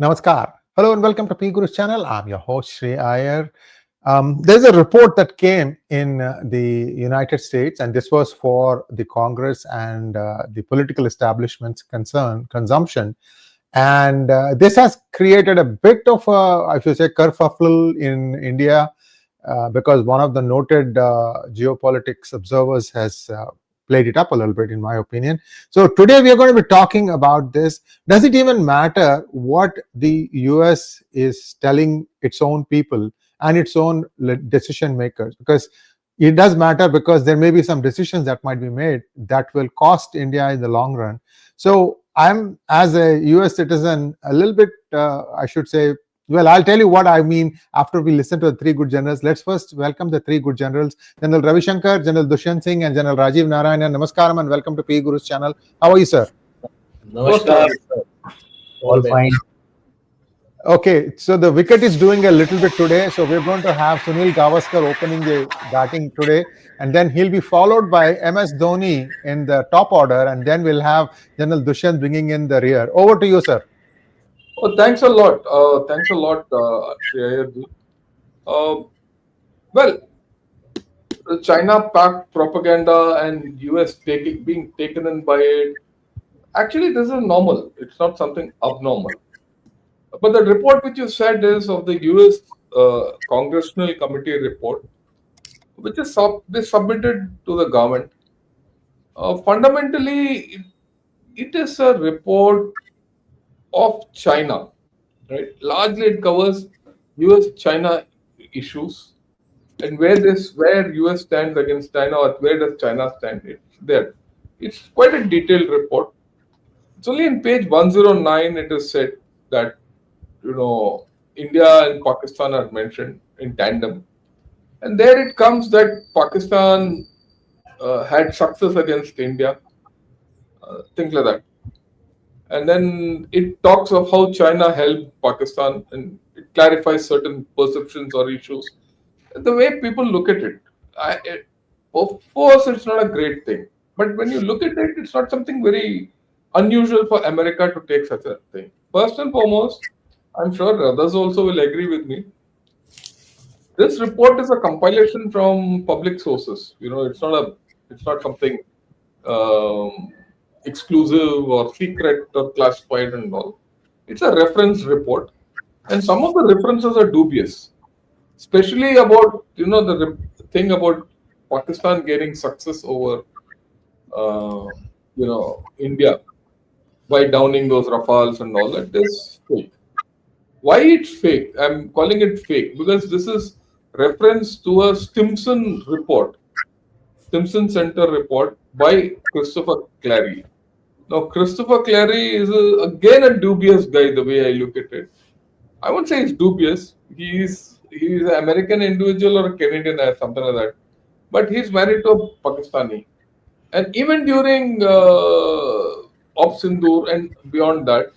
Namaskar. Hello and welcome to P Guru's channel. I'm your host Sri Iyer. There's a report that came in the United States, and this was for the Congress and the political establishment's consumption. And this has created a bit of a, I should say, kerfuffle in India because one of the noted geopolitics observers has played it up a little bit, in my opinion. So today we are going to be talking about this. Does it even matter what the US is telling its own people and its own decision makers? Because it does matter, because there may be some decisions that might be made that will cost India in the long run. So I'm, as a US citizen, a little bit, I should say, well, I'll tell you what I mean after we listen to the three good generals. Let's first welcome the three good generals: General Ravi Shankar, General Dushyant Singh, and General Rajiv Narayanan. Namaskaram and welcome to P Guru's channel. How are you, sir? Namaskar. All fine. Okay, so the wicket is doing a little bit today. So we're going to have Sunil Gavaskar opening the batting today, and then he'll be followed by MS Dhoni in the top order, and then we'll have General Dushyant bringing in the rear. Over to you, sir. Oh, thanks a lot. Thanks a lot, Shreya. Well, the China-Pak propaganda and US being taken in by it, actually, this is normal. It's not something abnormal. But the report which you said is of the US Congressional Committee report, which is submitted to the government. Fundamentally, it is a report of China, right? Largely, it covers US-China issues and where US stands against China, or where does China stand. It's there. It's quite a detailed report. It's only in page 109 it is said that India and Pakistan are mentioned in tandem, and there it comes that Pakistan had success against India, things like that. And then it talks of how China helped Pakistan, and it clarifies certain perceptions or issues. The way people look at it, of course, it's not a great thing. But when you look at it, it's not something very unusual for America to take such a thing. First and foremost, I'm sure others also will agree with me. This report is a compilation from public sources. It's not something exclusive or secret or classified and all. It's a reference report, and some of the references are dubious, especially about the thing about Pakistan getting success over India by downing those Rafales and all that. Is fake. Why it's fake? I'm calling it fake because this is reference to a Stimson report, Stimson Center report by Christopher Clary. Now, Christopher Clary is again a dubious guy, the way I look at it. I won't say he's dubious. He's an American individual or a Canadian or something like that. But he's married to a Pakistani. And even during Op Sindoor and beyond that,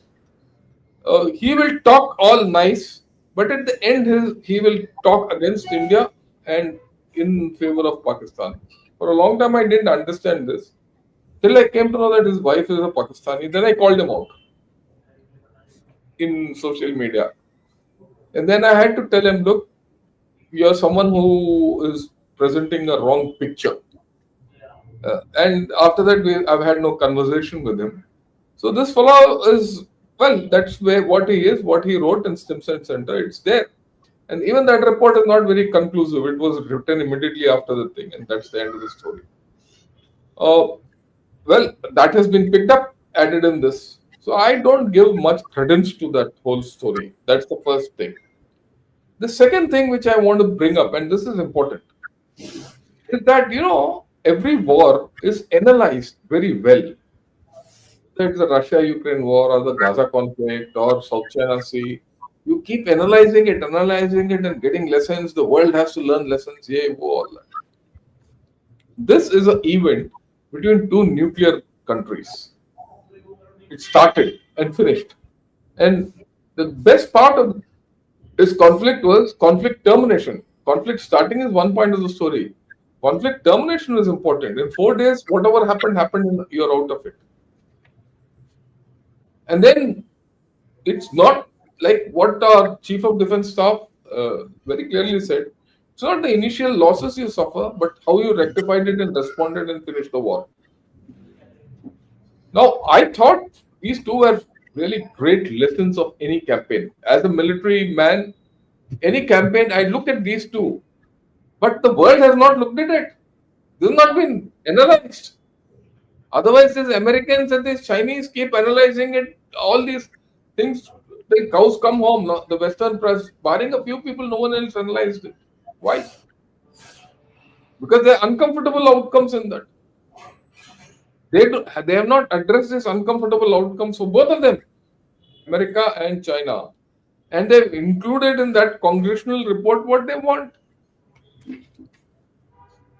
he will talk all nice, but at the end he will talk against India and in favor of Pakistan. For a long time, I didn't understand this. Till I came to know that his wife is a Pakistani. Then I called him out in social media. And then I had to tell him, look, you're someone who is presenting a wrong picture. And after that, I've had no conversation with him. So this fellow is, well, that's what he is, what he wrote in Stimson Center. It's there. And even that report is not very conclusive. It was written immediately after the thing, and that's the end of the story. Well, that has been picked up, added in this. So I don't give much credence to that whole story. That's the first thing. The second thing which I want to bring up, and this is important, is that, every war is analyzed very well. Whether it's the Russia-Ukraine war or the Gaza conflict or South China Sea, you keep analyzing it and getting lessons. The world has to learn lessons. All that. This is an event between two nuclear countries. It started and finished. And the best part of this conflict was conflict termination. Conflict starting is one point of the story. Conflict termination is important. In 4 days, whatever happened, and you're out of it. And then it's not like what our Chief of Defense Staff very clearly said, it's not the initial losses you suffer, but how you rectified it and responded and finished the war. Now, I thought these two were really great lessons of any campaign. As a military man, any campaign, I look at these two, but the world has not looked at it. This has not been analyzed. Otherwise, these Americans and these Chinese keep analyzing it. All these things, the cows come home. Now, the Western press, barring a few people, no one else analyzed it. Why? Because there are uncomfortable outcomes in that. They have not addressed these uncomfortable outcomes for both of them, America and China. And they've included in that congressional report what they want.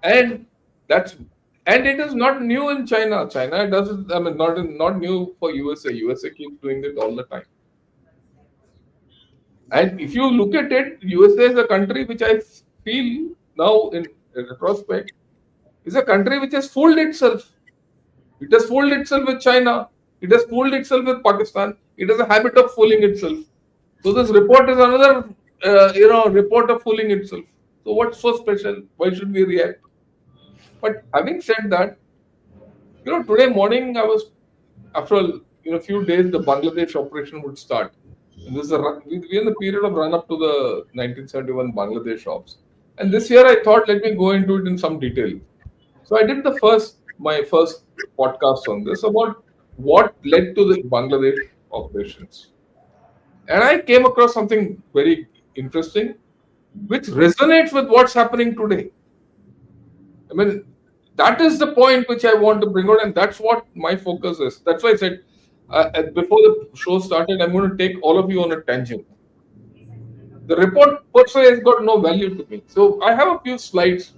And it is not new in China. China does it, I mean, not new for USA. USA keeps doing it all the time. And if you look at it, USA is a country which I feel now in retrospect is a country which has fooled itself. It has fooled itself with China. It has fooled itself with Pakistan. It has a habit of fooling itself. So this report is another, report of fooling itself. So what's so special? Why should we react? But having said that, today morning I was, after a few days, the Bangladesh operation would start. And this is we're in the period of run up to the 1971 Bangladesh ops. And this year I thought, let me go into it in some detail. So I did my first podcast on this about what led to the Bangladesh operations. And I came across something very interesting, which resonates with what's happening today. I mean, that is the point which I want to bring out, and that's what my focus is. That's why I said, before the show started, I'm going to take all of you on a tangent. The report per se has got no value to me. So I have a few slides.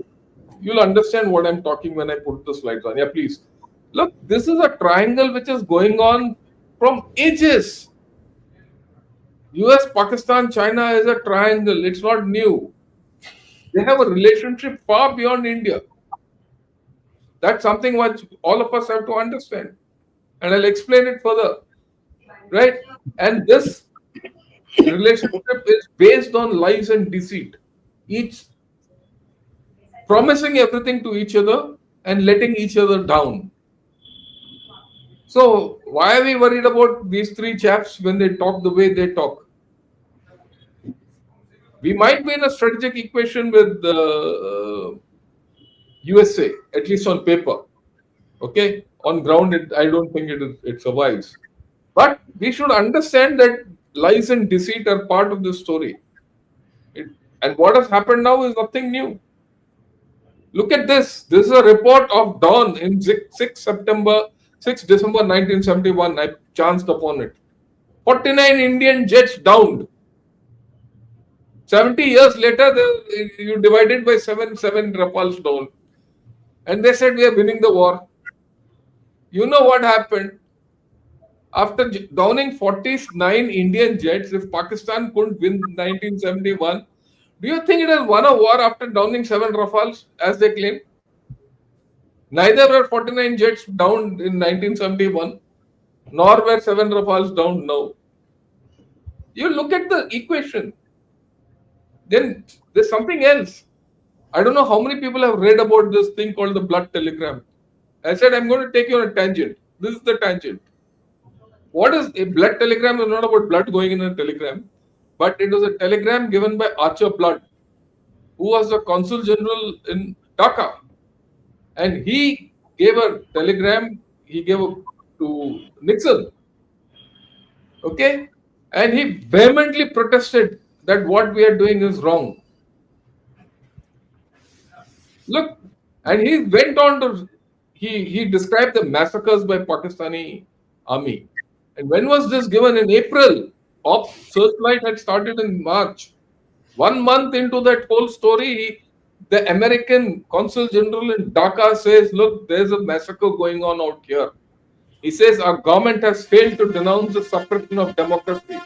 You'll understand what I'm talking when I put the slides on. Yeah, please. Look, this is a triangle which is going on from ages. US, Pakistan, China is a triangle. It's not new. They have a relationship far beyond India. That's something which all of us have to understand. And I'll explain it further. Right? And this relationship is based on lies and deceit. Each promising everything to each other and letting each other down. So why are we worried about these three chaps when they talk the way they talk? We might be in a strategic equation with the USA, at least on paper. Okay, on ground, I don't think it survives. But we should understand that lies and deceit are part of the story. And what has happened now is nothing new. Look at this. This is a report of Dawn in 6 December 1971. I chanced upon it. 49 Indian jets downed. 70 years later, you divided by 7 Rafales down. And they said we are winning the war. You know what happened? After downing 49 Indian jets, if Pakistan couldn't win 1971, do you think it has won a war after downing 7 Rafales, as they claim? Neither were 49 jets downed in 1971, nor were 7 Rafales downed now. You look at the equation. Then there's something else. I don't know how many people have read about this thing called the blood telegram. I said, I'm going to take you on a tangent. This is the tangent. What is a blood telegram? Is not about blood going in a telegram, but it was a telegram given by Archer Blood, who was the Consul General in Dhaka. And he gave a telegram, to Nixon. Okay? And he vehemently protested that what we are doing is wrong. Look, and he went on to, he described the massacres by Pakistani army. And when was this given? In April. Searchlight had started in March. 1 month into that whole story, the American Consul General in Dhaka says, look, there's a massacre going on out here. He says, our government has failed to denounce the suppression of democracy.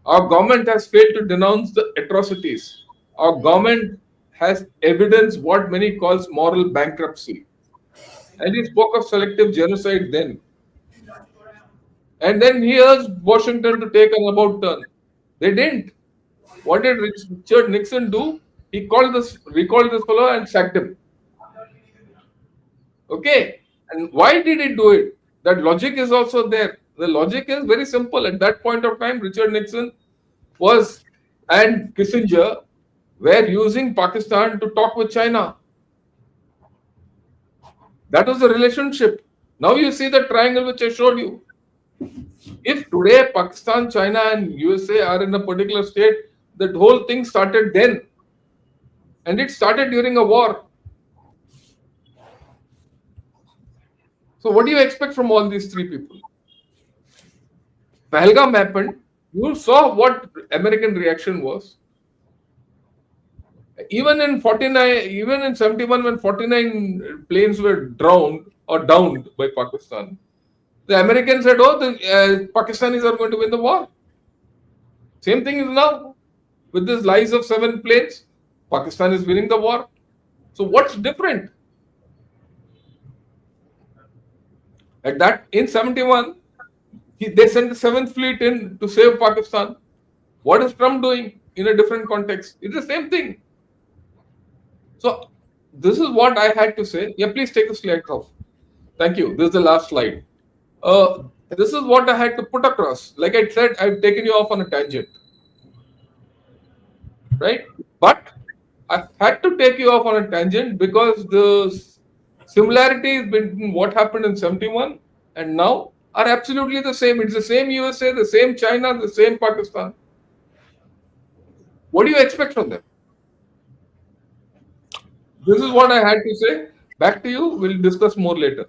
Our government has failed to denounce the atrocities. Our government has evidenced what many calls moral bankruptcy. And he spoke of selective genocide then. And then he urged Washington to take an about turn. They didn't. What did Richard Nixon do? He recalled this fellow and sacked him. Okay. And why did he do it? That logic is also there. The logic is very simple. At that point of time, Richard Nixon and Kissinger were using Pakistan to talk with China. That was the relationship. Now you see the triangle which I showed you. If today Pakistan, China, and USA are in a particular state, that whole thing started then. And it started during a war. So what do you expect from all these three people? Pahalgam happened. You saw what American reaction was. Even in 49, even in 71, when 49 planes were drowned or downed by Pakistan, the Americans said, "Oh, the Pakistanis are going to win the war." Same thing is now with these lies of 7 planes. Pakistan is winning the war. So what's different? At that, in 71, they sent the 7th Fleet in to save Pakistan. What is Trump doing in a different context? It's the same thing. So this is what I had to say. Yeah, please take the slide off. Thank you. This is the last slide. This is what I had to put across. Like I said, I've taken you off on a tangent. Right? But I had to take you off on a tangent because the similarities between what happened in 71 and now are absolutely the same. It's the same USA, the same China, the same Pakistan. What do you expect from them? This is what I had to say. Back to you. We'll discuss more later.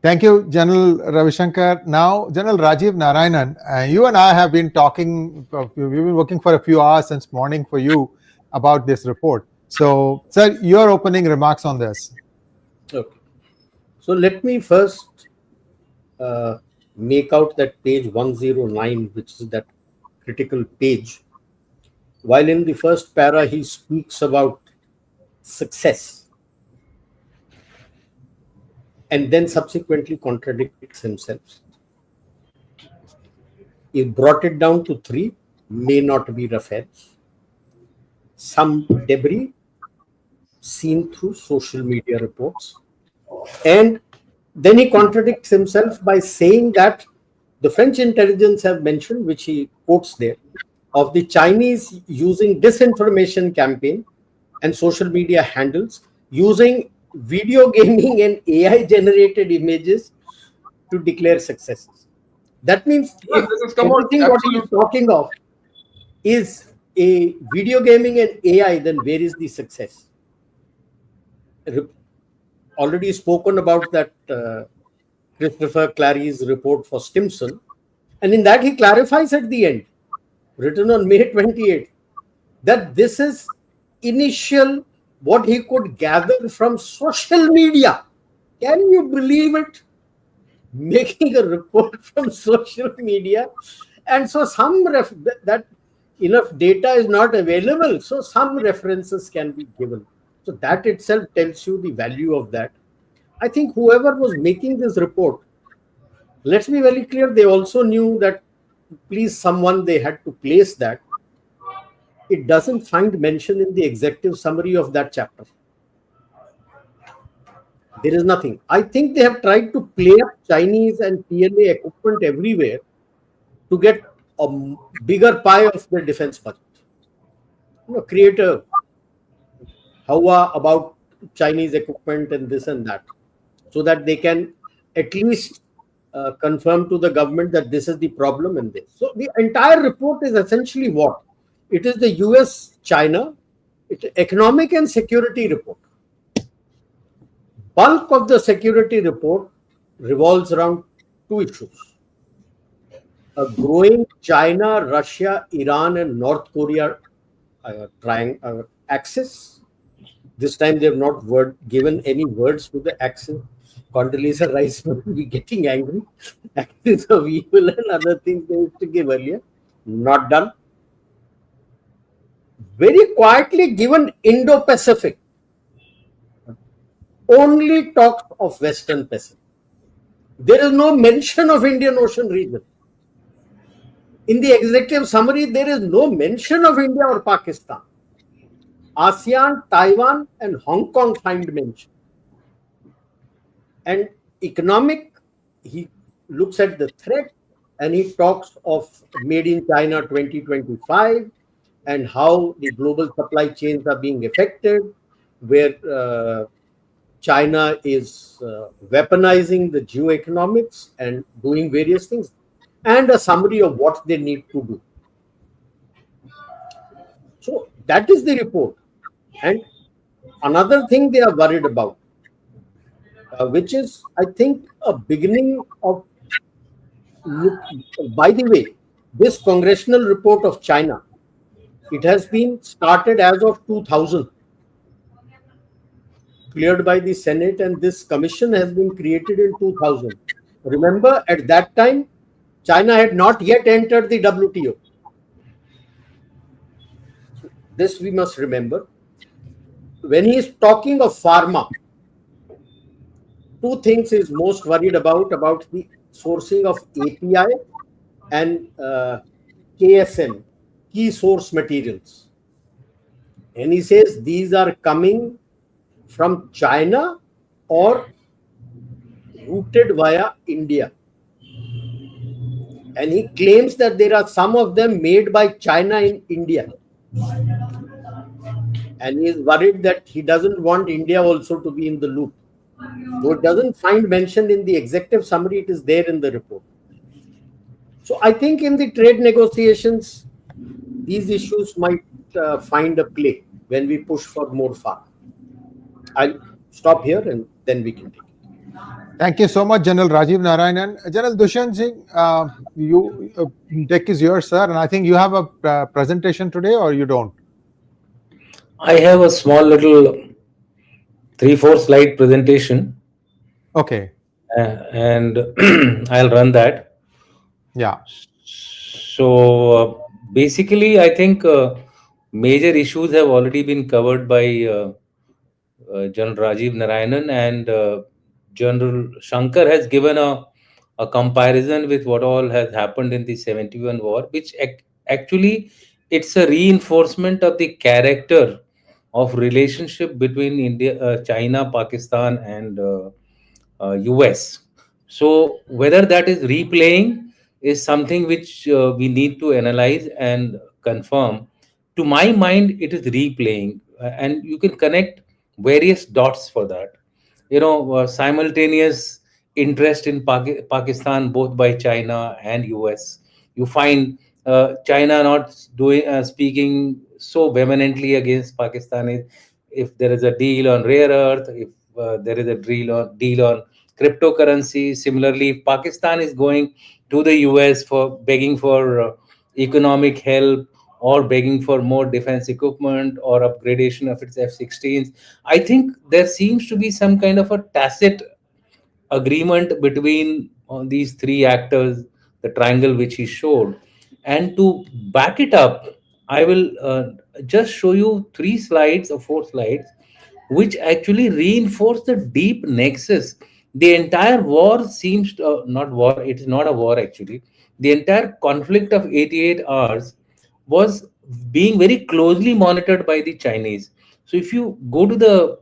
Thank you, General Ravi Shankar. Now, General Rajiv Narayanan, you and I have been talking, we've been working for a few hours since morning for you about this report. So, sir, your opening remarks on this. Okay. So let me first make out that page 109, which is that critical page. While in the first para, he speaks about success and then subsequently contradicts himself. He brought it down to 3, may not be Rafales. Some debris seen through social media reports. And then he contradicts himself by saying that the French intelligence have mentioned, which he quotes there, of the Chinese using disinformation campaign and social media handles, using video gaming and AI generated images to declare successes. That means if everything what he is talking of is a video gaming and AI, then where is the success? Already spoken about that Christopher Clary's report for Stimson, and in that he clarifies at the end, written on May 28th, that this is initial what he could gather from social media. Can you believe it? Making a report from social media, and so that enough data is not available, so some references can be given. So that itself tells you the value of that. I think whoever was making this report, let's be very clear, they also knew that to please someone they had to place that. It doesn't find mention in the executive summary of that chapter. There is nothing. I think they have tried to play up Chinese and PLA equipment everywhere to get a bigger pie of the defense budget. Create a hawa about Chinese equipment and this and that, so that they can at least confirm to the government that this is the problem in this. So the entire report is essentially what? It is the US-China economic and security report. Bulk of the security report revolves around 2 issues. A growing China, Russia, Iran and North Korea axis. This time they have not given any words to the axis. Condoleezza Rice will be getting angry. Axis of evil and other things they used to give earlier. Not done. Very quietly given Indo-Pacific. Only talks of Western Pacific. There is no mention of Indian Ocean region. In the executive summary, there is no mention of India or Pakistan. ASEAN, Taiwan, and Hong Kong find mention. And economic, he looks at the threat and he talks of Made in China 2025 and how the global supply chains are being affected, where China is weaponizing the geoeconomics and doing various things, and a summary of what they need to do. So that is the report. And another thing they are worried about, which is, I think, a beginning of look. By the way, this congressional report of China, it has been started as of 2000, cleared by the Senate, and this commission has been created in 2000. Remember, at that time, China had not yet entered the WTO. This we must remember. When he is talking of pharma, two things he is most worried about the sourcing of API and KSM, key source materials. And he says these are coming from China or routed via India. And he claims that there are some of them made by China in India. And he is worried that he doesn't want India also to be in the loop. So it doesn't find mentioned in the executive summary, it is there in the report. So I think in the trade negotiations, these issues might find a play when we push for more pharma. I'll stop here and then we can take it. Thank you so much, General Rajiv Narayanan. General Dushyant Singh, deck is yours, sir. And I think you have a presentation today, or you don't? I have a small little 3-4 slide presentation. Okay. And I'll run that. Yeah. So basically, I think major issues have already been covered by General Rajiv Narayanan, and General Shankar has given a comparison with what all has happened in the 71 war, which actually it's a reinforcement of the character of relationship between India, China, Pakistan, and US. So whether that is replaying is something which we need to analyze and confirm. To my mind, it is replaying, and you can connect various dots for that. Simultaneous interest in Pakistan, both by China and US. You find China not speaking so vehemently against Pakistan if there is a deal on rare earth, if there is a deal on cryptocurrency. Similarly, if Pakistan is going to the US for begging for economic help or begging for more defense equipment or upgradation of its F-16s, I think there seems to be some kind of a tacit agreement between these three actors, the triangle which he showed. And to back it up, I will just show you 3 slides or 4 slides which actually reinforce the deep nexus. The entire war seems to, not war, it is not a war actually. The entire conflict of 88 hours was being very closely monitored by the Chinese. So if you go to the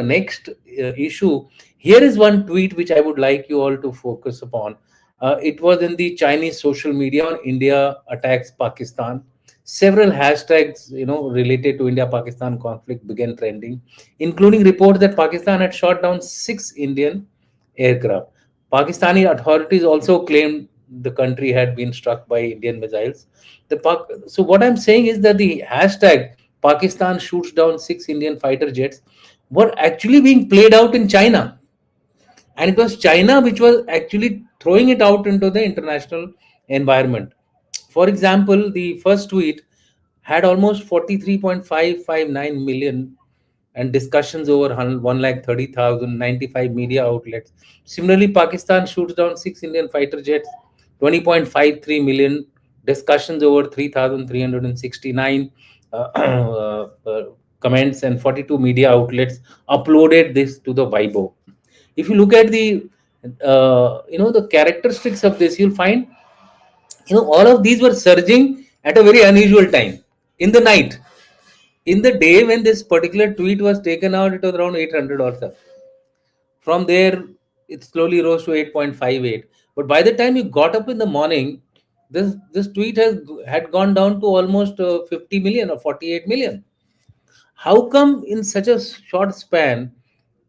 next issue, here is one tweet which I would like you all to focus upon. It was in the Chinese social media on India attacks Pakistan. Several hashtags, related to India-Pakistan conflict began trending, including reports that Pakistan had shot down 6 Indian aircraft. Pakistani authorities also claimed the country had been struck by Indian missiles. So what I'm saying is that the hashtag Pakistan shoots down 6 Indian fighter jets were actually being played out in China. And it was China which was actually throwing it out into the international environment. For example, the first tweet had almost 43.559 million and discussions over 130,000, 95 media outlets. Similarly, Pakistan shoots down 6 Indian fighter jets, 20.53 million discussions over 3,369 comments, and 42 media outlets uploaded this to the Weibo. If you look at the the characteristics of this, you'll find All of these were surging at a very unusual time in the night. In the day when this particular tweet was taken out, it was around 800 or so. From there, it slowly rose to 8.58. But by the time you got up in the morning, this tweet had gone down to almost 50 million or 48 million. How come in such a short span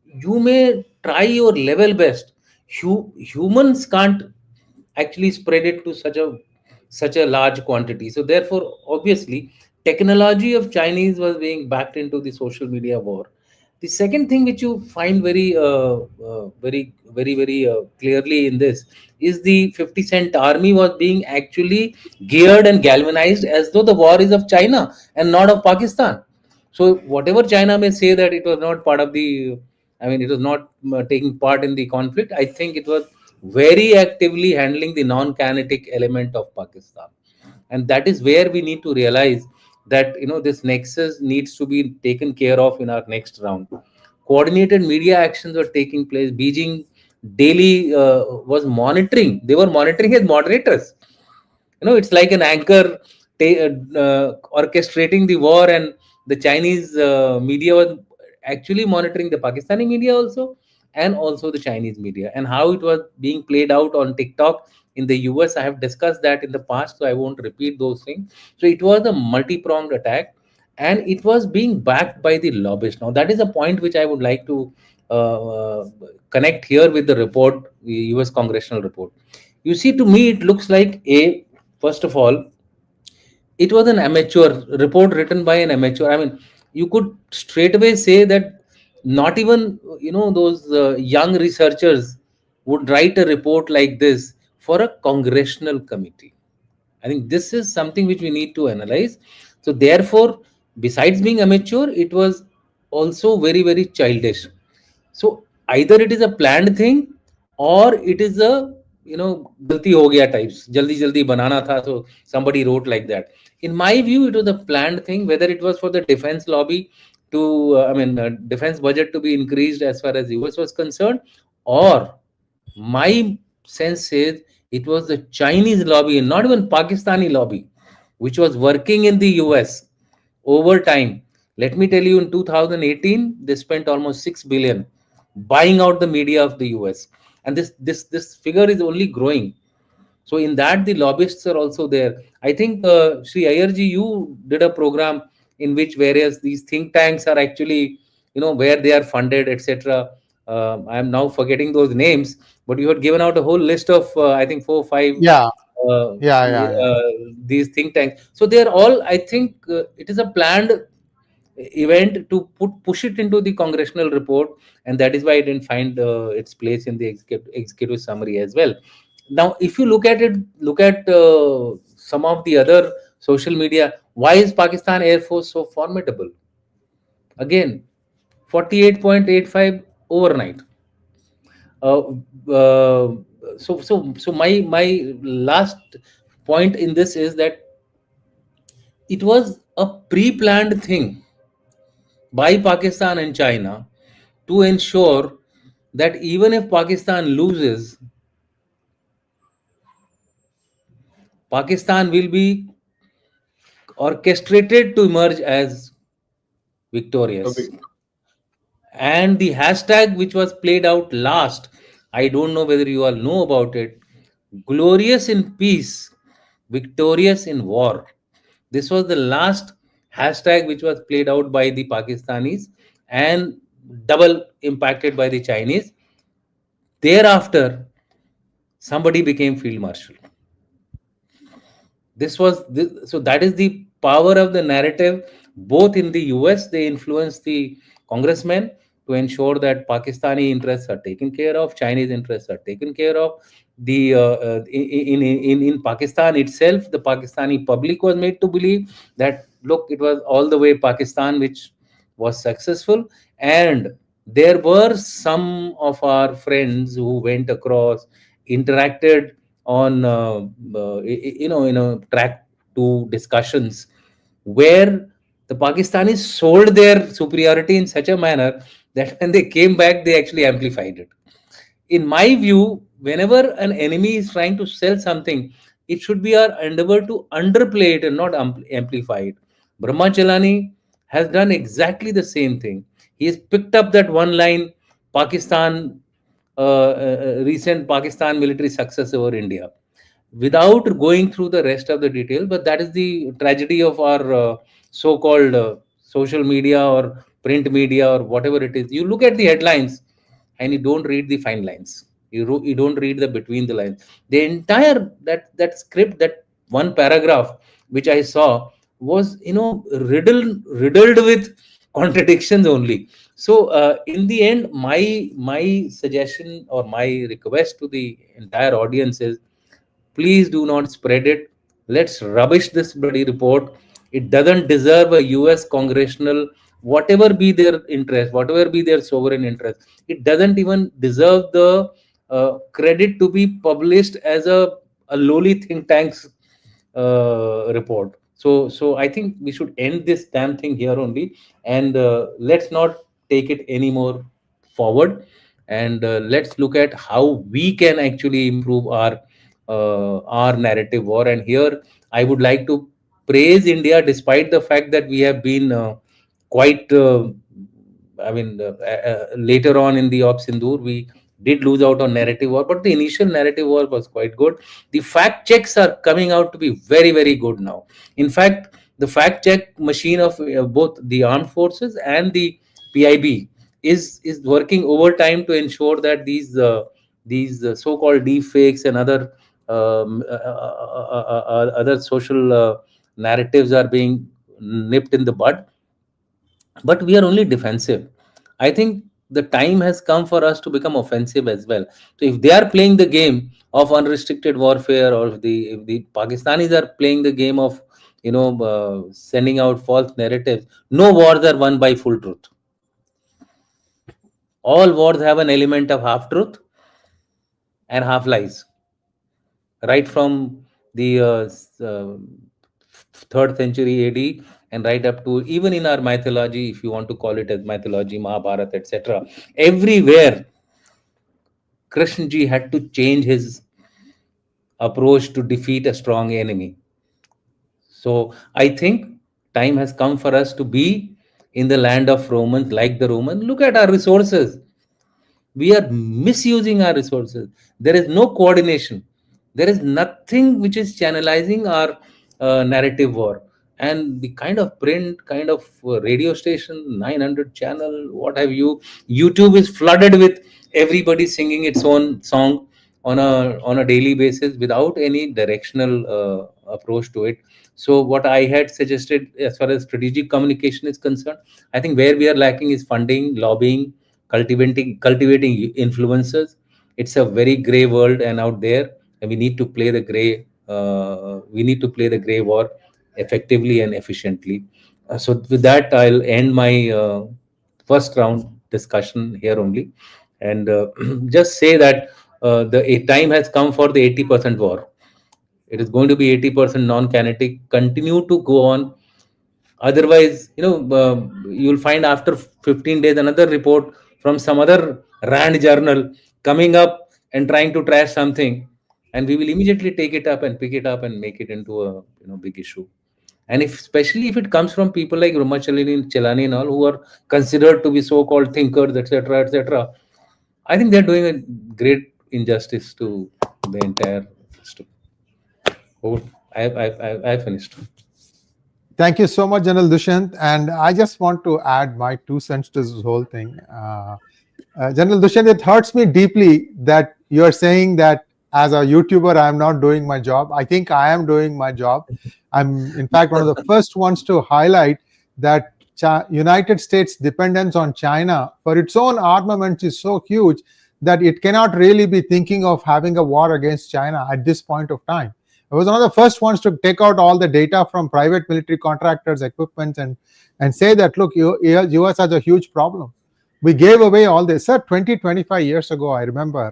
you may try your level best? Humans can't actually spread it to such a large quantity. So therefore, obviously, technology of Chinese was being backed into the social media war. The second thing which you find very clearly in this is the 50 cent army was being actually geared and galvanized as though the war is of China and not of Pakistan. So whatever China may say that it was not part of the, I mean, it was not taking part in the conflict. I think it was very actively handling the non-kinetic element of Pakistan, and that is where we need to realize that this nexus needs to be taken care of in our next round. Coordinated media actions were taking place. Beijing daily was monitoring. They were monitoring as moderators. It's like an anchor orchestrating the war, and the Chinese media was actually monitoring the Pakistani media also, and also the Chinese media, and how it was being played out on TikTok in the US. I have discussed that in the past, so I won't repeat those things. So it was a multi-pronged attack, and it was being backed by the lobbyists. Now that is a point which I would like to connect here with the report, the US Congressional report. You see, to me, it looks like first of all, it was an amateur report written by an amateur. I mean, you could straight away say that not even those young researchers would write a report like this for a congressional committee. I think this is something which we need to analyze. So therefore, besides being amateur, it was also very, very childish. So either it is a planned thing, or it is a galti ho gaya types. Jaldi jaldi banana tha, so somebody wrote like that. In my view, it was a planned thing. Whether it was for the defense lobby to, defense budget to be increased as far as US was concerned, or my sense says it was the Chinese lobby, and not even Pakistani lobby, which was working in the US over time. Let me tell you, in 2018, they spent almost 6 billion buying out the media of the US, and this figure is only growing. So in that, the lobbyists are also there. I think Sri Ayerji, you did a program in which various these think tanks are actually, where they are funded, etc. I am now forgetting those names, but you had given out a whole list of I think 4 or 5 Yeah, uh, yeah. these think tanks. So they are all, I think, it is a planned event to push it into the congressional report, and that is why it didn't find its place in the executive summary as well. Now if you look at it, look at some of the other social media. Why is Pakistan Air Force so formidable? Again, 48.85 overnight. uh, uh, so my last point in this is that it was a pre-planned thing by Pakistan and China to ensure that even if Pakistan loses, Pakistan will be orchestrated to emerge as victorious. And the hashtag which was played out last, I don't know whether you all know about it: glorious in peace, victorious in war. This was the last hashtag which was played out by the Pakistanis and double impacted by the Chinese. Thereafter, somebody became field marshal. So that is the power of the narrative. Both in the US, they influence the congressmen to ensure that Pakistani interests are taken care of, Chinese interests are taken care of. The in Pakistan itself, the Pakistani public was made to believe that, look, it was all the way Pakistan which was successful. And there were some of our friends who went across, interacted on track to discussions where the Pakistanis sold their superiority in such a manner that when they came back, they actually amplified it. In my view, whenever an enemy is trying to sell something, it should be our endeavor to underplay it and not amplify it. Brahma Chelani has done exactly the same thing. He has picked up that one line, Pakistan, recent Pakistan military success over India, without going through the rest of the detail. But that is the tragedy of our so-called social media or print media or whatever it is. You look at the headlines and you don't read the fine lines. You don't read the between the lines. The entire that script, that one paragraph which I saw, was riddled with contradictions only. So in the end, my suggestion or my request to the entire audience is, please do not spread it. Let's rubbish this bloody report. It doesn't deserve a US congressional, whatever be their interest, whatever be their sovereign interest. It doesn't even deserve the credit to be published as a lowly think tank's report. So I think we should end this damn thing here only, and let's not take it anymore forward, and let's look at how we can actually improve our narrative war. And here I would like to praise India, despite the fact that we have been quite later on in the Op Sindoor, we did lose out on narrative war, but the initial narrative war was quite good. The fact checks are coming out to be very, very good now. In fact, the fact check machine of both the armed forces and the PIB is working overtime to ensure that these so-called deep fakes and other social narratives are being nipped in the bud. But we are only defensive. I think the time has come for us to become offensive as well. So if they are playing the game of unrestricted warfare, or if the Pakistanis are playing the game of sending out false narratives, no wars are won by full truth. All wars have an element of half truth and half lies, right from the 3rd century AD and right up to even in our mythology, if you want to call it as mythology, Mahabharata, etc. Everywhere, Krishna ji had to change his approach to defeat a strong enemy. So I think time has come for us to be in the land of Romans, like the Roman. Look at our resources. We are misusing our resources. There is no coordination. There is nothing which is channelizing our narrative war. And the kind of print, kind of radio station, 900 channel, what have you, YouTube is flooded with everybody singing its own song on a daily basis without any directional approach to it. So what I had suggested as far as strategic communication is concerned, I think where we are lacking is funding, lobbying, cultivating influencers. It's a very gray world and out there, and we need to play the gray war effectively and efficiently. So with that, I'll end my first round discussion here only, and just say that the time has come for the 80% war. It is going to be 80% non-kinetic. Continue to go on. Otherwise, you'll find after 15 days another report from some other Rand journal coming up and trying to trash something, and we will immediately take it up and pick it up and make it into a big issue. And especially if it comes from people like Brahma Chelani and all, who are considered to be so-called thinkers, etc., etc., I think they're doing a great injustice to the entire system. Oh, I finished. Thank you so much, General Dushyant. And I just want to add my 2 cents to this whole thing. General Dushyant, it hurts me deeply that you are saying that as a YouTuber, I am not doing my job. I think I am doing my job. I'm, in fact, one of the first ones to highlight that United States dependence on China for its own armaments is so huge that it cannot really be thinking of having a war against China at this point of time. I was one of the first ones to take out all the data from private military contractors' equipment and say that, look, US has a huge problem. We gave away all this. Sir, 25 years ago, I remember,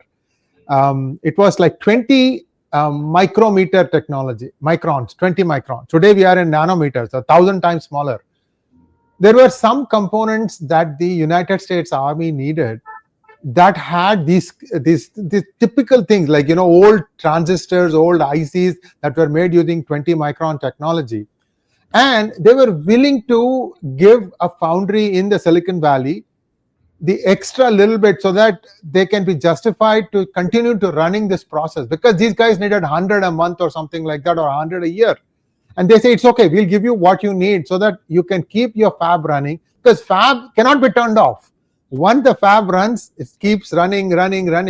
it was like 20 micrometer technology, microns, 20 microns. Today we are in nanometers, 1,000 times smaller. There were some components that the United States Army needed that had these typical things like, old transistors, old ICs that were made using 20 micron technology. And they were willing to give a foundry in the Silicon Valley the extra little bit so that they can be justified to continue to running this process, because these guys needed 100 a month or something like that, or 100 a year. And they say, it's okay, we'll give you what you need so that you can keep your fab running, because fab cannot be turned off. Once the fab runs, it keeps running.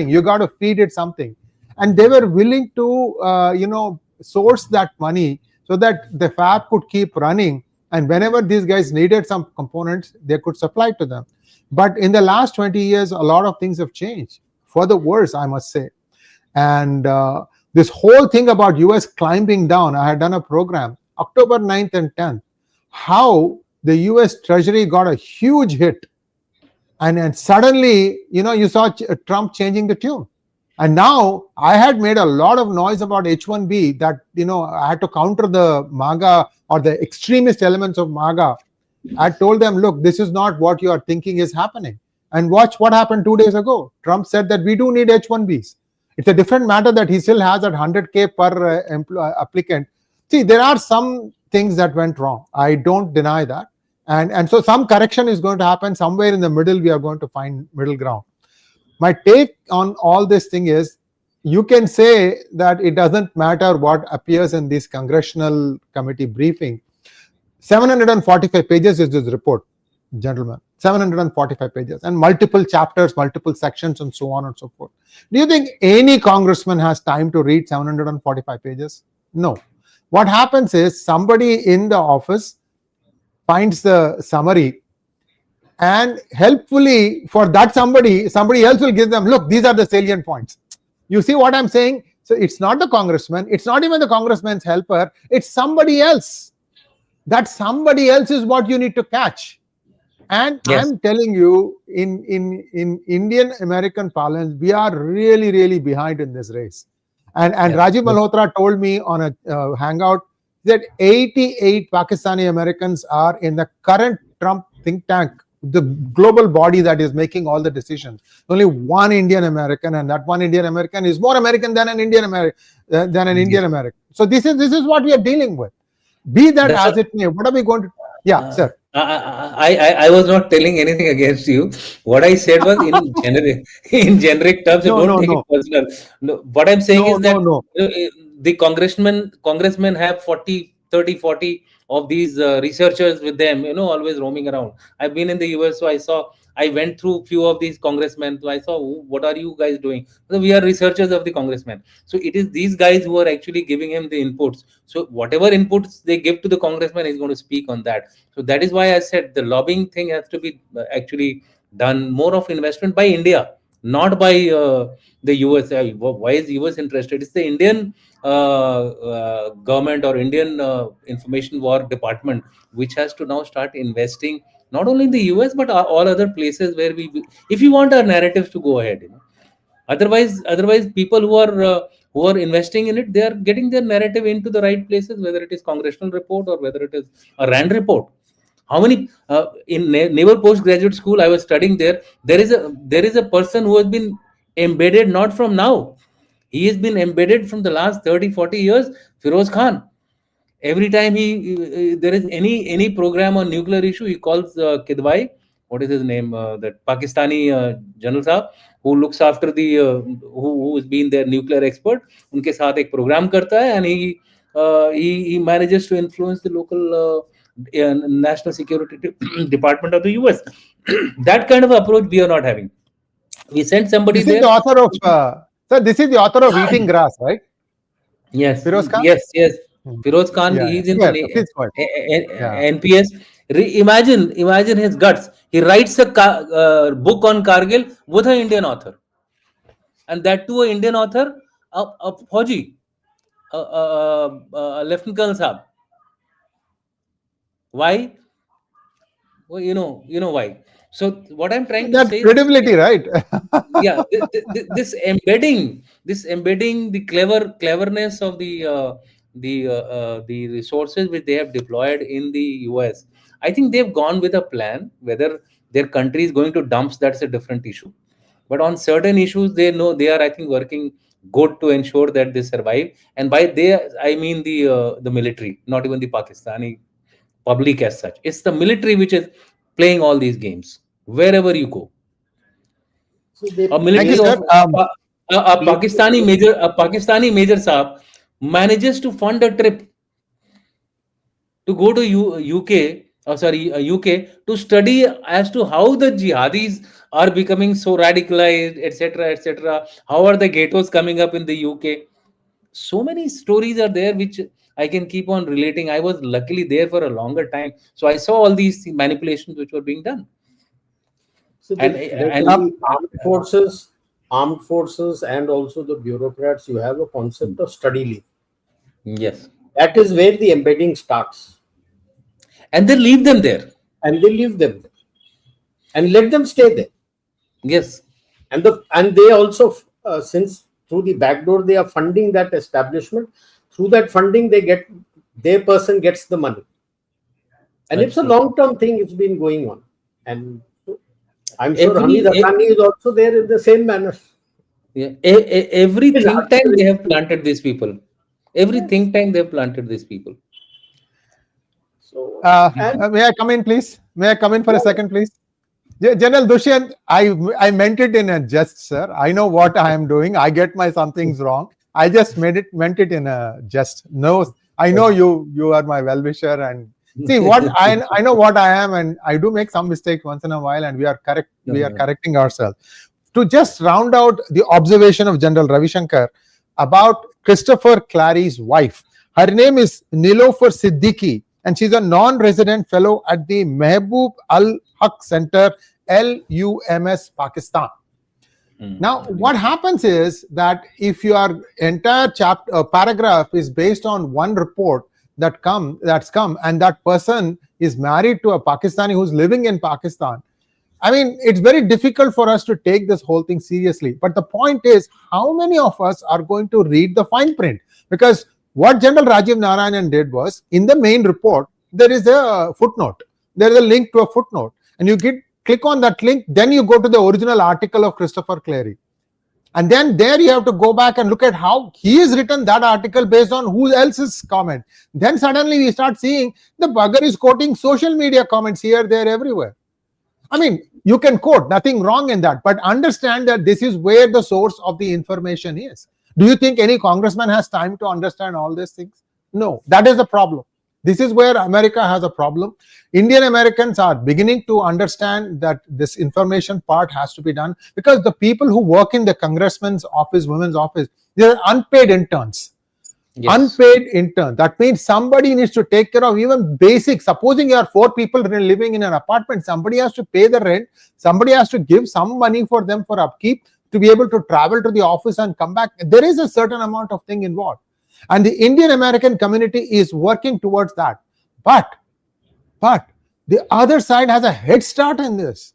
You got to feed it something. And they were willing to, source that money so that the fab could keep running. And whenever these guys needed some components, they could supply to them. But in the last 20 years, a lot of things have changed for the worse, I must say. And this whole thing about US climbing down, I had done a program, October 9th and 10th, how the US Treasury got a huge hit. And then suddenly, you saw Trump changing the tune. And now I had made a lot of noise about H1B that, I had to counter the MAGA or the extremist elements of MAGA. I told them, look, this is not what you are thinking is happening. And watch what happened 2 days ago. Trump said that we do need H1Bs. It's a different matter that he still has that 100K per applicant. See, there are some things that went wrong. I don't deny that. And so some correction is going to happen. Somewhere in the middle, we are going to find middle ground. My take on all this thing is, you can say that it doesn't matter what appears in this congressional committee briefing. 745 pages is this report, gentlemen. 745 pages and multiple chapters, multiple sections, and so on and so forth. Do you think any congressman has time to read 745 pages? No. What happens is somebody in the office finds the summary, and helpfully for that somebody else will give them, look, these are the salient points. You see what I'm saying? So it's not the congressman, it's not even the congressman's helper, it's somebody else. That somebody else is what you need to catch. And yes, I'm telling you, in Indian American parlance, we are really, really behind in this race. And yes, Rajiv Malhotra told me on a hangout that 88 Pakistani Americans are in the current Trump think tank, the global body that is making all the decisions. Only one Indian American, and that one Indian American is more American than an Indian American. Indian American. So this is what we are dealing with. Be that as it may, what are we going to? Yeah, sir. I was not telling anything against you. What I said was in generic terms. Don't take it personal. No, what I'm saying is that the congressmen have 30-40 of these researchers with them, always roaming around. I've been in the US, so I went through few of these congressmen. So I saw, what are you guys doing? So we are researchers of the congressmen. So it is these guys who are actually giving him the inputs. So whatever inputs they give to the congressman, he's going to speak on that. So that is why I said the lobbying thing has to be actually done, more of investment by India, not by the US. Why is US interested? It's the Indian government or Indian Information War Department, which has to now start investing not only in the US but all other places where if you want our narratives to go ahead. Otherwise people who are investing in it, they are getting their narrative into the right places, whether it is Congressional report or whether it is a RAND report. How many in Naval Postgraduate School I was studying there is a person who has been embedded not from now. He has been embedded from the last 30-40 years, Firoz Khan. Every time there is any program on nuclear issue, he calls Kidwai, what is his name, that Pakistani General Sahab, who looks after the who has been their nuclear expert. Unke saath ek program karta hai, and he manages to influence the local national security department of the US. That kind of approach we are not having. We sent somebody this there. Is the author of sir, this is the author of Eating Grass, right? Yes. Firoz Khan? Yes. Firoz Khan, he's in the NPS. Imagine his guts. He writes a book on Kargil with an Indian author. And that too, an Indian author, a Fauji, Lieutenant Colonel Saab. Why? Well, you know why. So what I'm trying to say, credibility, right? Yeah, this embedding the cleverness of the resources which they have deployed in the US. I think they've gone with a plan. Whether their country is going to dumps, that's a different issue. But on certain issues, they know they are, I think, working good to ensure that they survive. And by they, I mean the military, not even the Pakistani public as such. It's the military which is playing all these games wherever you go. So they A Thank you, military sir. of a Pakistani major Saab manages to fund a trip to go to UK, UK, to study as to how the jihadis are becoming so radicalized, etc., etc. How are the ghettos coming up in the UK? So many stories are there which I can keep on relating. I was luckily there for a longer time, so I saw all these manipulations which were being done. So And the armed forces, and also the bureaucrats, you have a concept of study leave. yes, That is where the embedding starts, and they leave them there. and they leave them there, and let them stay there. Yes, And they also, since through the back door they are funding that establishment, through that funding their person gets the money, and it's a long-term thing. It's been going on, and I'm sure Hamid Haqqani is also there in the same manner. yeah. Every think tank they have planted these people. Every think tank they have planted these people. So, May I come in, please? May I come in for a second, please? General Dushyant, I meant it in a jest, sir. I know what I am doing. I get my somethings wrong. I just meant it in a jest. No, I know you are my well-wisher, and see what I know what I am, and I do make some mistakes once in a while, and we are correcting ourselves. To just round out the observation of General Ravi Shankar about Christopher Clary's wife. Her name is Nilofer Siddiqui, and she's a non-resident fellow at the Mehboob Al-Haq Center, LUMS, Pakistan. Now, what happens is that if your entire paragraph is based on one report that's come, and that person is married to a Pakistani who's living in Pakistan, I mean, it's very difficult for us to take this whole thing seriously. But the point is, how many of us are going to read the fine print? Because what General Rajiv Narayanan did was, in the main report, there is a footnote. There is a link to a footnote. And you click on that link, then you go to the original article of Christopher Clary. And then there you have to go back and look at how he has written that article based on who else's comment. Then suddenly we start seeing the bugger is quoting social media comments here, there, everywhere. I mean, you can quote, nothing wrong in that, but understand that this is where the source of the information is. Do you think any congressman has time to understand all these things? No, that is the problem. This is where America has a problem. Indian Americans are beginning to understand that this information part has to be done, because the people who work in the congressman's office, women's office, they are unpaid interns. Yes. Unpaid intern. That means somebody needs to take care of even basic. Supposing you are 4 people living in an apartment, somebody has to pay the rent, somebody has to give some money for them for upkeep to be able to travel to the office and come back. There is a certain amount of thing involved. And the Indian American community is working towards that. But the other side has a head start in this.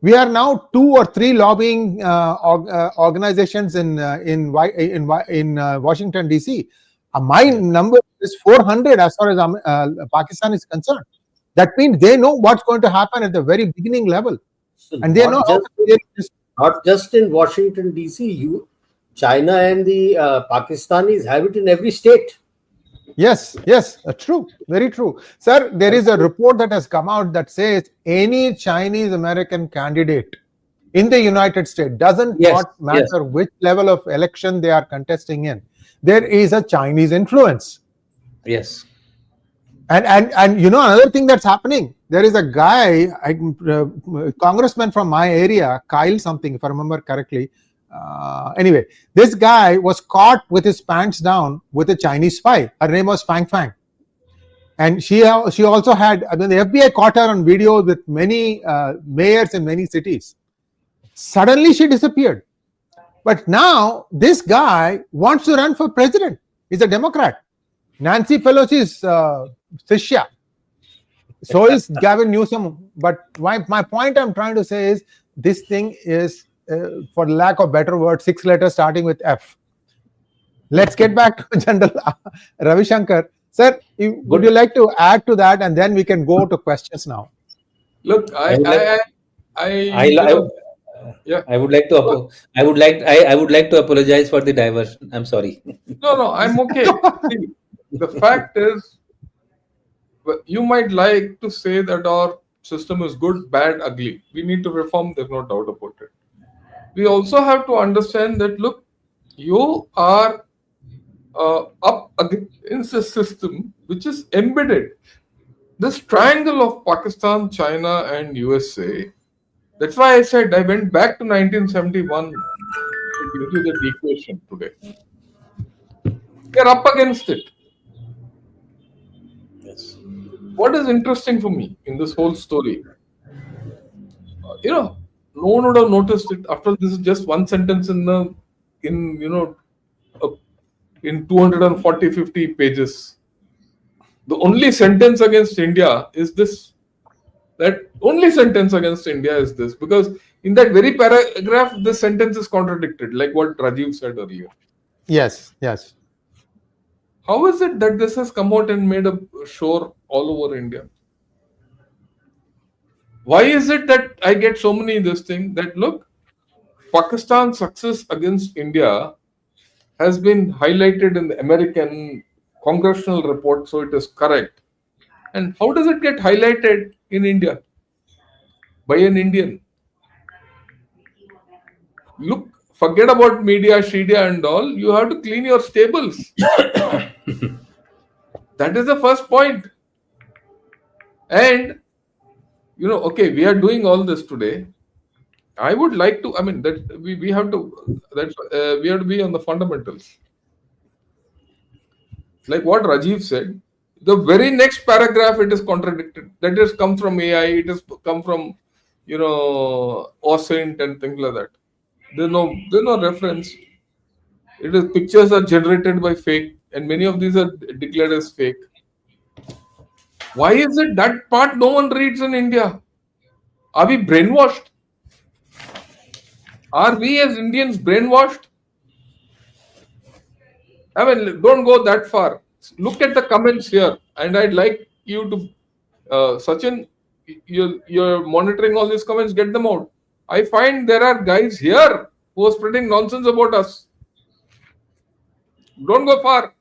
We are now 2 or 3 lobbying organizations in Washington DC. My number is 400 as far as Pakistan is concerned. That means they know what's going to happen at the very beginning level, so and they know not just in Washington DC. China and the Pakistanis have it in every state. Yes, true, very true. Sir, there is a report that has come out that says any Chinese American candidate in the United States, doesn't matter which level of election they are contesting in, there is a Chinese influence. Yes. And you know, another thing that's happening, there is a guy, congressman from my area, Kyle something, if I remember correctly. Anyway, this guy was caught with his pants down with a Chinese spy. Her name was Fang Fang. And she also had, I mean, the FBI caught her on video with many mayors in many cities. Suddenly she disappeared. But now this guy wants to run for president. He's a Democrat. Nancy Pelosi's Shishya. So is Gavin Newsom. But my point I'm trying to say is, this thing is, for lack of better word, 6 letters starting with F. Let's get back to General Ravi Shankar. Sir, would you like to add to that, and then we can go to questions now? Look, Yeah. I would like to I would like to apologize for the diversion. I'm sorry. No, I'm okay. See, the fact is, you might like to say that our system is good, bad, ugly. We need to reform, there's no doubt about it. We also have to understand that, look, you are up against a system which is embedded. This triangle of Pakistan, China, and USA, that's why I said I went back to 1971 to give you that equation today. They're up against it. Yes. What is interesting for me in this whole story, no one would have noticed it. After this is just one sentence uh, in 240, 50 pages. The only sentence against India is this. That only sentence against India is this, because in that very paragraph, the sentence is contradicted, like what Rajiv said earlier. Yes, yes. How is it that this has come out and made a shore all over India? Why is it that I get so many this thing that, look, Pakistan's success against India has been highlighted in the American Congressional report, so it is correct. And how does it get highlighted in India? By an Indian. Look, forget about media, Shidia and all. You have to clean your stables. That is the first point. And, okay, we are doing all this today. I would like to, that we have to, we have to be on the fundamentals. Like what Rajiv said, the very next paragraph, it is contradicted. That has come from AI, it has come from, OSINT and things like that. There's no reference. It is pictures are generated by fake, and many of these are declared as fake. Why is it that part no one reads in India? Are we brainwashed? Are we as Indians brainwashed? Don't go that far. Look at the comments here, and I'd like you to, Sachin, you're monitoring all these comments, get them out. I find there are guys here who are spreading nonsense about us. Don't go far.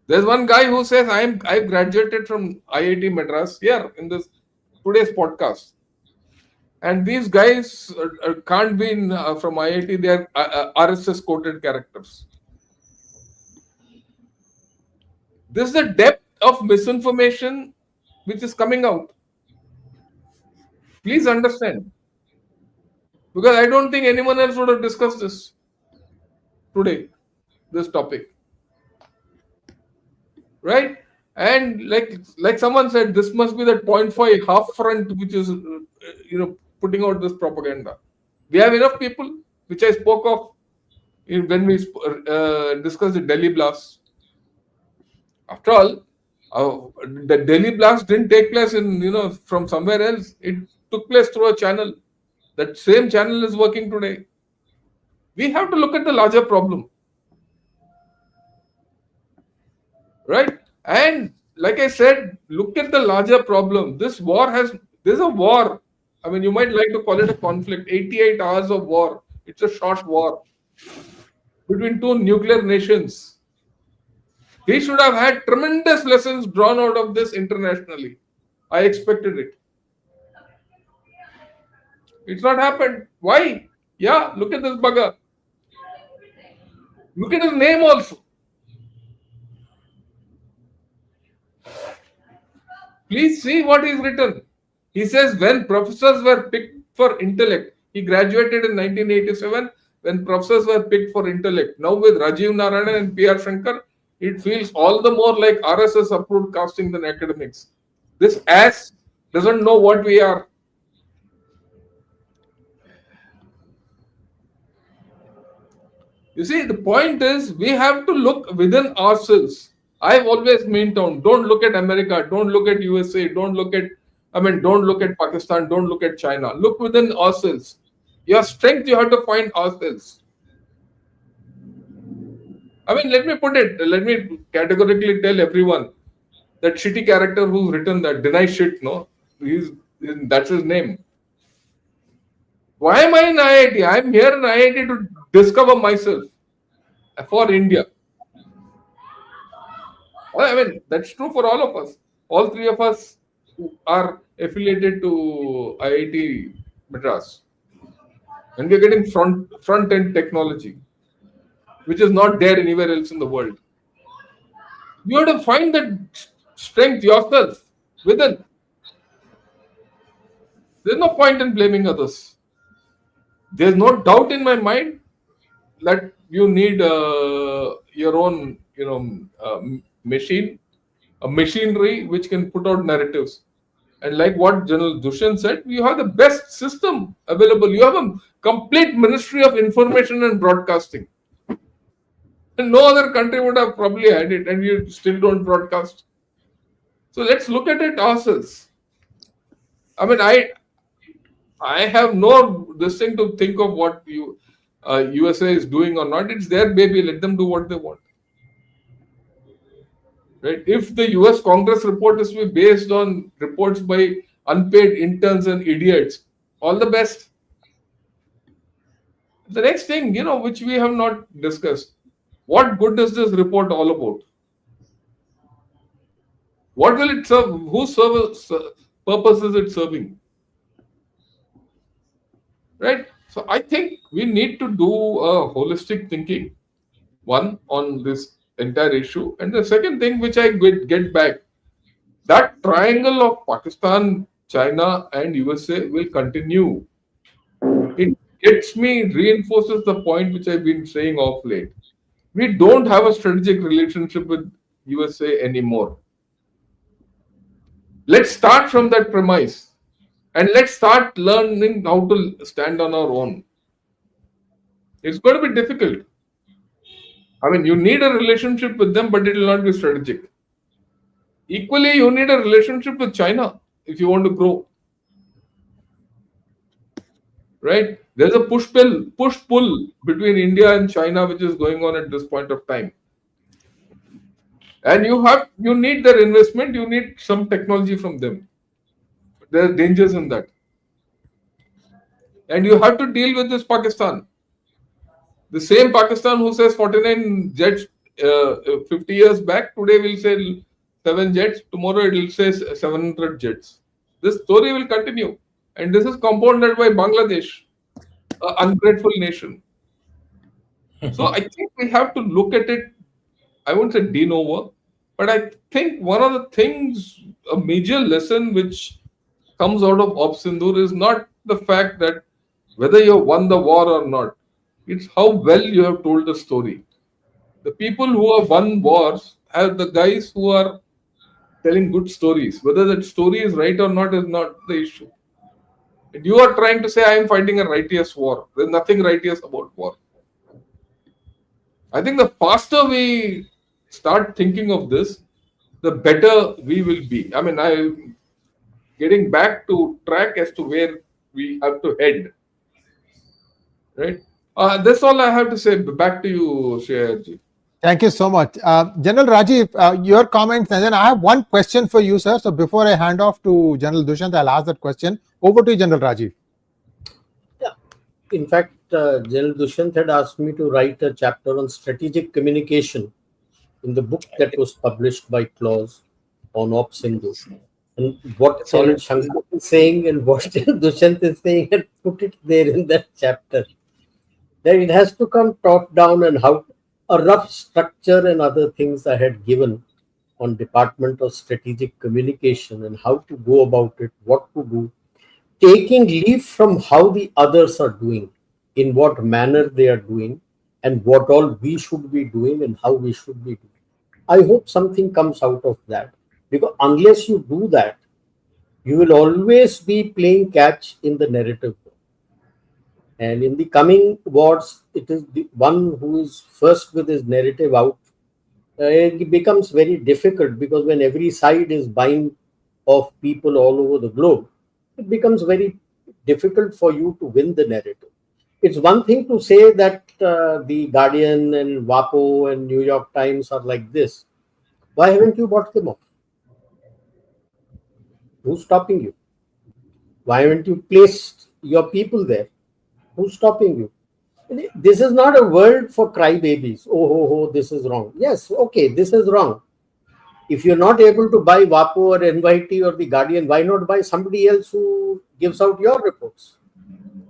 There's one guy who says I graduated from IIT Madras here in this today's podcast, and these guys can't be from IIT. They are RSS quoted characters. This is the depth of misinformation which is coming out. Please understand, because I don't think anyone else would have discussed this today. This topic, right? And like someone said, this must be that 0.5 half front which is putting out this propaganda. We have enough people, which I spoke of when we discussed the Delhi blast. After all, the Delhi blast didn't take place in from somewhere else. It took place through a channel. That same channel is working today. We have to look at the larger problem, right? And like I said, look at the larger problem. There's a war. You might like to call it a conflict. 88 hours of war. It's a short war between two nuclear nations. We should have had tremendous lessons drawn out of this internationally. I expected it. It's not happened. Why? Yeah, look at this bugger. Look at his name also. Please see what he's written. He says when professors were picked for intellect, he graduated in 1987 when professors were picked for intellect. Now with Rajiv Narayanan and P.R. Shankar, it feels all the more like RSS approved casting than academics. This ass doesn't know what we are. You see, the point is we have to look within ourselves. I've always maintained, don't look at America, don't look at USA, don't look at Pakistan, don't look at China. Look within ourselves. Your strength you have to find ourselves. Let me categorically tell everyone that shitty character who's written that deny shit, no? That's his name. Why am I in IIT? I'm here in IIT to discover myself for India. I mean, that's true for all of us. All three of us who are affiliated to IIT Madras. And we're getting front end technology, which is not there anywhere else in the world. You have to find that strength yourself within. There's no point in blaming others. There's no doubt in my mind that you need your own, machinery which can put out narratives. And like what General Dushan said, you have the best system available. You have a complete Ministry of Information and Broadcasting. And no other country would have probably had it, and you still don't broadcast. So let's look at it ourselves. I mean, I have no this thing to think of what USA is doing or not. It's their baby. Let them do what they want. Right? If the US Congress report is to be based on reports by unpaid interns and idiots, all the best. The next thing, which we have not discussed, what good is this report all about? What will it serve? Whose purpose is it serving? Right? So I think we need to do a holistic thinking, one, on this entire issue. And the second thing, which I get back, that triangle of Pakistan, China, and USA will continue. It reinforces the point which I've been saying off late. We don't have a strategic relationship with USA anymore. Let's start from that premise and let's start learning how to stand on our own. It's going to be difficult. I mean, you need a relationship with them, but it will not be strategic. Equally, you need a relationship with China if you want to grow. Right? There's a push-pull between India and China, which is going on at this point of time. And you need their investment, you need some technology from them. There are dangers in that. And you have to deal with this Pakistan. The same Pakistan who says 49 jets 50 years back, today will say 7 jets, tomorrow it will say 700 jets. This story will continue. And this is compounded by Bangladesh, an ungrateful nation. So I think we have to look at it, I won't say de novo, but I think one of the things, a major lesson which comes out of Op Sindoor is not the fact that whether you won the war or not, it's how well you have told the story. The people who have won wars are the guys who are telling good stories. Whether that story is right or not is not the issue. And you are trying to say, I am fighting a righteous war. There's nothing righteous about war. I think the faster we start thinking of this, the better we will be. I mean, I'm getting back to track as to where we have to head. Right? That's all I have to say. Back to you, Shreyaji. Thank you so much. General Rajiv, your comments, and then I have one question for you, sir. So before I hand off to General Dushyant, I'll ask that question. Over to you, General Rajiv. Yeah. In fact, General Dushyant had asked me to write a chapter on strategic communication in the book that was published by Claus on Op Sindoor. And what General Shankar is saying and what Dushyant is saying, and put it there in that chapter. That it has to come top down, and how a rough structure and other things I had given on Department of Strategic Communication and how to go about it, what to do, taking leave from how the others are doing, in what manner they are doing, and what all we should be doing and how we should be doing. I hope something comes out of that, because unless you do that, you will always be playing catch in the narrative. And in the coming wars, it is the one who is first with his narrative out. It becomes very difficult, because when every side is buying of people all over the globe, it becomes very difficult for you to win the narrative. It's one thing to say that the Guardian and WAPO and New York Times are like this. Why haven't you bought them off? Who's stopping you? Why haven't you placed your people there? Who's stopping you? This is not a world for crybabies. Oh, this is wrong. Yes, okay, this is wrong. If you're not able to buy WAPO or NYT or the Guardian, why not buy somebody else who gives out your reports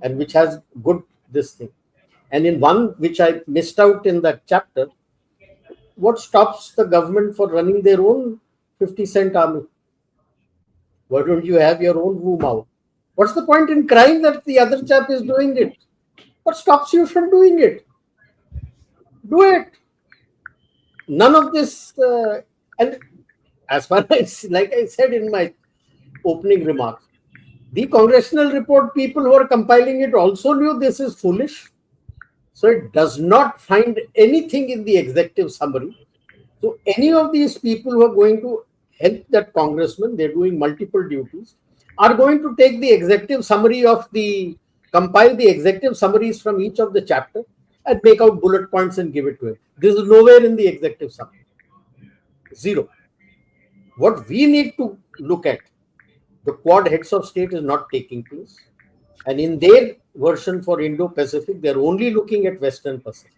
and which has good this thing? And in one which I missed out in that chapter, what stops the government for running their own 50-cent army? Why don't you have your own Wu Mao? What's the point in crying that the other chap is doing it? What stops you from doing it? Do it. None of this, and as far as, like I said in my opening remarks, the Congressional report people who are compiling it also knew this is foolish. So it does not find anything in the executive summary. So any of these people who are going to help that congressman, they're doing multiple duties, are going to take the executive summary compile the executive summaries from each of the chapter and make out bullet points and give it to him. This is nowhere in the executive summary. Zero. What we need to look at, the Quad heads of state is not taking place. And in their version for Indo-Pacific, they're only looking at Western Pacific.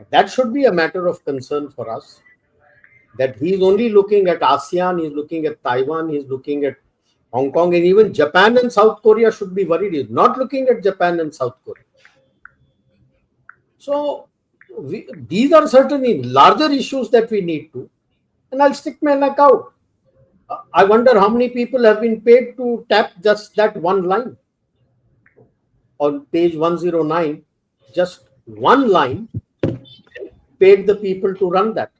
That should be a matter of concern for us. That he's only looking at ASEAN, he's looking at Taiwan, he's looking at Hong Kong, and even Japan and South Korea should be worried. He's not looking at Japan and South Korea. So these are certainly larger issues that we need to. And I'll stick my neck out. I wonder how many people have been paid to tap just that one line. On page 109, just one line paid the people to run that.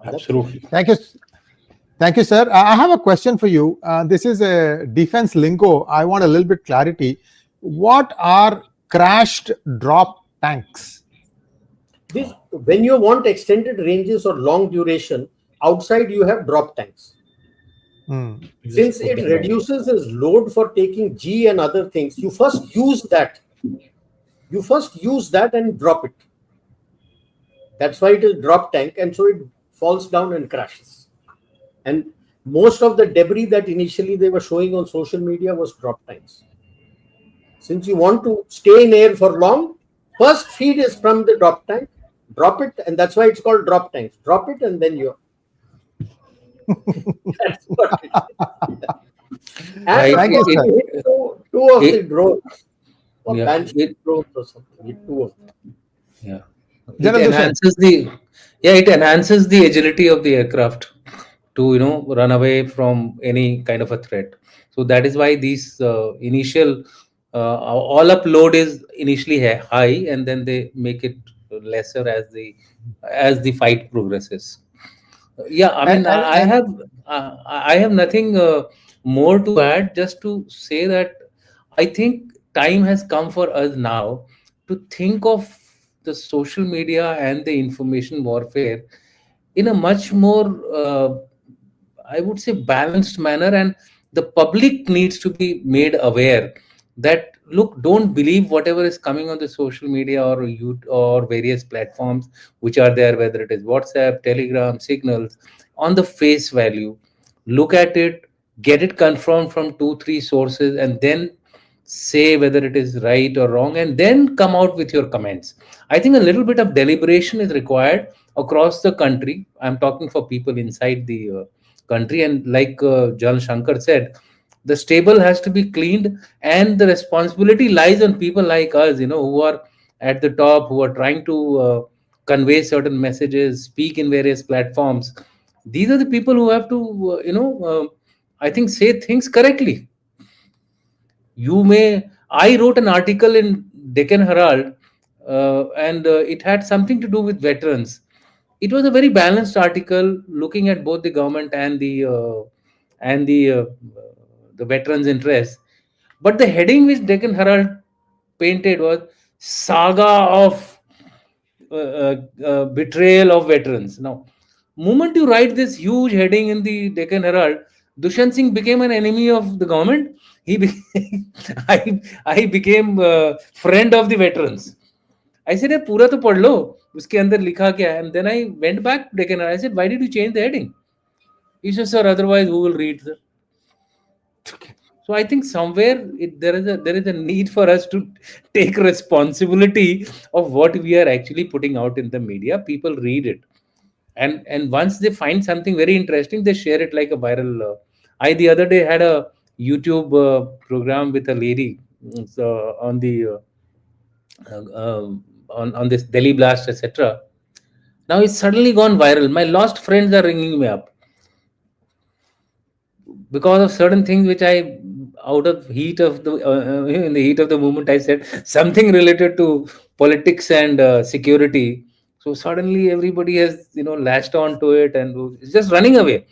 Absolutely. Thank you, sir. I have a question for you. This is a defense lingo. I want a little bit clarity. What are crashed drop tanks? When you want extended ranges or long duration, outside you have drop tanks. Since it reduces its load for taking G and other things, you first use that. You first use that and drop it. That's why it is drop tank, and so it falls down and crashes. And most of the debris that initially they were showing on social media was drop tanks. Since you want to stay in air for long, first feed is from the drop tank, drop it, and that's why it's called drop tanks. Drop it and then you're. That's what it is. And Thank you, sir. Two of the drones, or Banshee drones or something, two of them. Yeah. It enhances the agility of the aircraft to run away from any kind of a threat. So that is why these initial all up load is initially high, and then they make it lesser as the fight progresses. Yeah, I mean, I have nothing more to add. Just to say that I think time has come for us now to think of the social media and the information warfare in a much more, I would say, balanced manner, and the public needs to be made aware that, look, don't believe whatever is coming on the social media or YouTube or various platforms which are there, whether it is WhatsApp, Telegram, Signals, on the face value. Look at it, get it confirmed from 2-3 sources, and then say whether it is right or wrong, and then come out with your comments. I think a little bit of deliberation is required across the country. I'm talking for people inside the country, and like Jan Shankar said, the stable has to be cleaned, and the responsibility lies on people like us, who are at the top, who are trying to convey certain messages, speak in various platforms. These are the people who have to, I think, say things correctly. I wrote an article in Deccan Herald, and it had something to do with veterans. It was a very balanced article, looking at both the government and the veterans' interests. But the heading which Deccan Herald painted was "Saga of Betrayal of Veterans." Now, moment you write this huge heading in the Deccan Herald, Dushyant Singh became an enemy of the government. I became friend of the veterans. I said, "ये पूरा तो पढ़ लो, उसके अंदर लिखा क्या है?" And then I went back to Deccan Herald. I said, "Why did you change the heading?" He said, "Sir, otherwise who will read, sir?" So I think somewhere there is a need for us to take responsibility of what we are actually putting out in the media. People read it, and once they find something very interesting, they share it like a viral. I the other day had a YouTube program with a lady, so on the on this Delhi blast, etc. Now it's suddenly gone viral. My lost friends are ringing me up because of certain things which I, out of heat of the in the heat of the moment, I said something related to politics and security. So suddenly everybody has latched on to it and is just running away.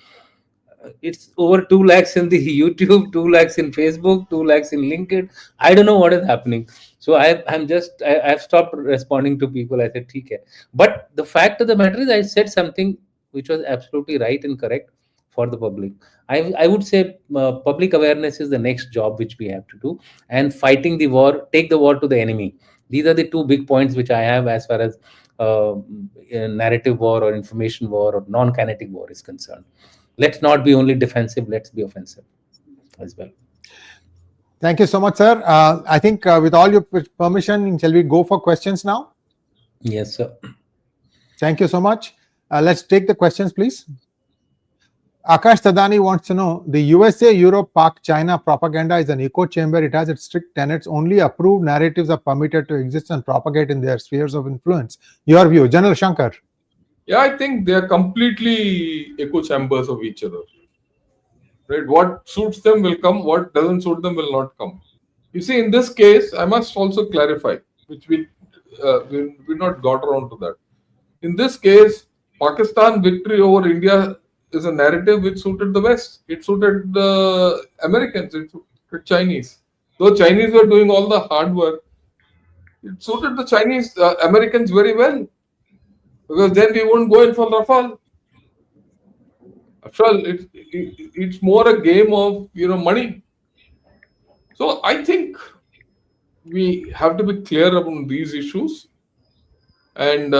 It's over 2 lakhs in the YouTube, 2 lakhs in Facebook, 2 lakhs in LinkedIn. I don't know what is happening. So I've stopped responding to people. I said, "Okay." But the fact of the matter is, I said something which was absolutely right and correct for the public. I would say public awareness is the next job which we have to do, and fighting the war, take the war to the enemy. These are the two big points which I have as far as narrative war or information war or non-kinetic war is concerned. Let's not be only defensive, let's be offensive as well. Thank you so much, sir. I think with all your permission, shall we go for questions now? Yes, sir. Thank you so much. Let's take the questions, please. Akash Tadani wants to know, the USA, Europe, Pak, China propaganda is an echo chamber. It has its strict tenets. Only approved narratives are permitted to exist and propagate in their spheres of influence. Your view, General Shankar. Yeah, I think they are completely echo chambers of each other. Right? What suits them will come, what doesn't suit them will not come. You see, in this case, I must also clarify, which we not got around to that. In this case, Pakistan victory over India is a narrative which suited the West. It suited the Americans, it suited Chinese. Though Chinese were doing all the hard work, it suited the Chinese Americans very well. Because then we won't go in for Rafale. After all, it's more a game of money. So I think we have to be clear about these issues, and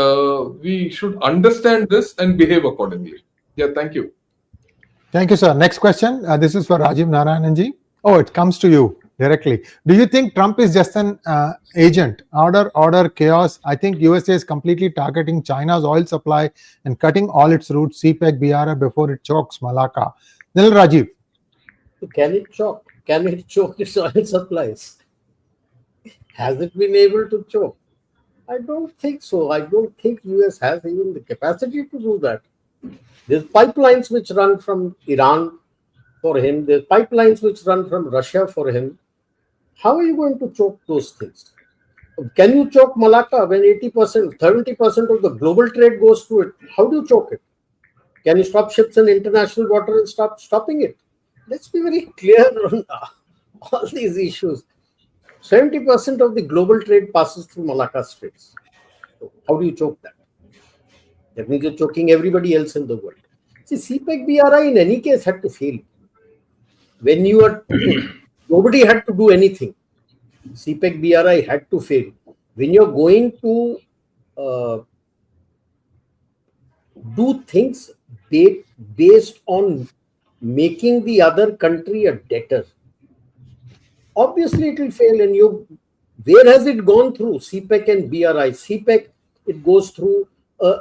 we should understand this and behave accordingly. Yeah, thank you. Thank you, sir. Next question. This is for Rajiv Narayananji. Oh, it comes to you directly. Do you think Trump is just an agent? Order, chaos. I think USA is completely targeting China's oil supply and cutting all its routes, CPEC, BRA, before it chokes Malacca. Then Rajiv. Can it choke? Can it choke its oil supplies? Has it been able to choke? I don't think so. I don't think US has even the capacity to do that. There's pipelines which run from Iran for him. There's pipelines which run from Russia for him. How are you going to choke those things? Can you choke Malacca when 80%, 70% of the global trade goes through it? How do you choke it? Can you stop ships in international water and stop stopping it? Let's be very clear on all these issues. 70% of the global trade passes through Malacca Straits. So how do you choke that? That means you're choking everybody else in the world. See, CPEC BRI in any case had to fail. When you are, nobody had to do anything. CPEC BRI had to fail. When you're going to do things based on making the other country a debtor, obviously it will fail. And where has it gone through? CPEC and BRI. CPEC, it goes through a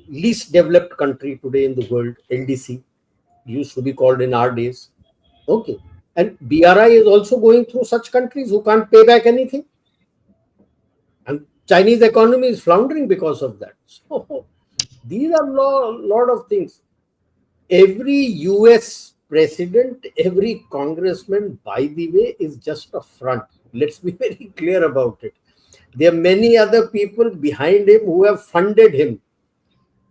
least developed country today in the world, LDC, used to be called in our days. Okay. And BRI is also going through such countries who can't pay back anything. And Chinese economy is floundering because of that. So these are lot of things. Every US president, every congressman, by the way, is just a front. Let's be very clear about it. There are many other people behind him who have funded him,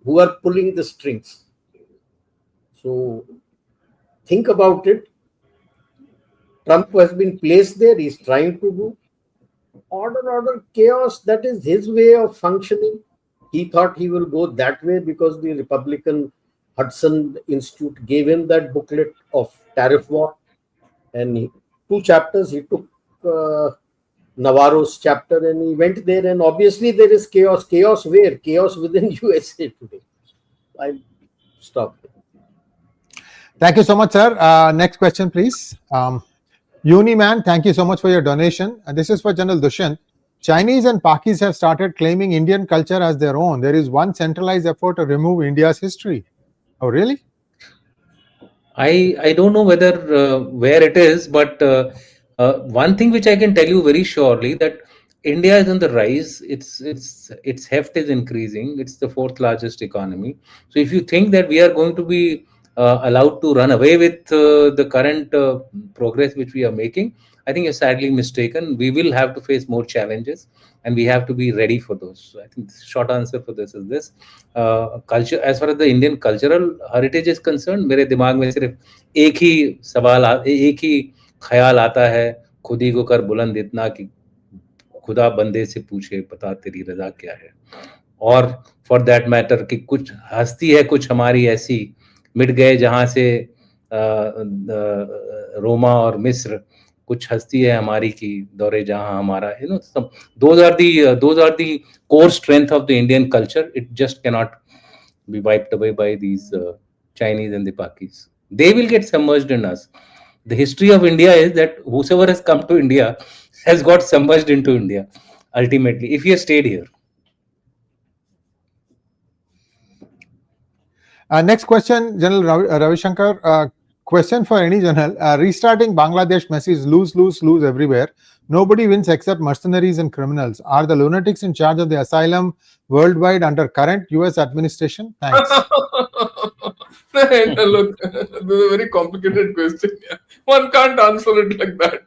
who are pulling the strings. So think about it. Trump has been placed there. He's trying to do order, chaos. That is his way of functioning. He thought he will go that way because the Republican Hudson Institute gave him that booklet of tariff war. And 2 chapters, he took Navarro's chapter and he went there. And obviously there is chaos. Chaos where? Chaos within USA today. I stopped. Thank you so much, sir. Next question, please. Uniman, thank you so much for your donation. And this is for General Dushyant. Chinese and Pakis have started claiming Indian culture as their own. There is one centralized effort to remove India's history. Oh, really? I don't know whether where it is, but one thing which I can tell you very surely, that India is on the rise. Its heft is increasing. It's the fourth largest economy. So if you think that we are going to be allowed to run away with the current progress which we are making, I think you're sadly mistaken. We will have to face more challenges, and we have to be ready for those. So I think the short answer for this is this. Culture, as far as the Indian cultural heritage is concerned, मेरे दिमाग में सिर्फ एक ही सवाल एक ही ख्याल आता है, खुद ही को कर बुलंद इतना कि खुदा बंदे से पूछे बता तेरी रजा क्या है, और फॉर दैट मैटर कि कुछ हस्ती है कुछ हमारी ऐसी मिट गए जहां से रोमा और मिस्र, कुछ हस्ती है हमारी की दौरे जहां हमारा, you know, those are the core strength of the Indian culture. It just cannot be wiped away by these Chinese and the Pakis. They will get submerged in us. The history of India is that whosoever has come to India has got submerged into India ultimately, if he has stayed here. Next question, General Ravi Shankar. Question for any general. Restarting Bangladesh mess is lose, lose, lose everywhere. Nobody wins except mercenaries and criminals. Are the lunatics in charge of the asylum worldwide under current US administration? Thanks. Look, this is a very complicated question. One can't answer it like that.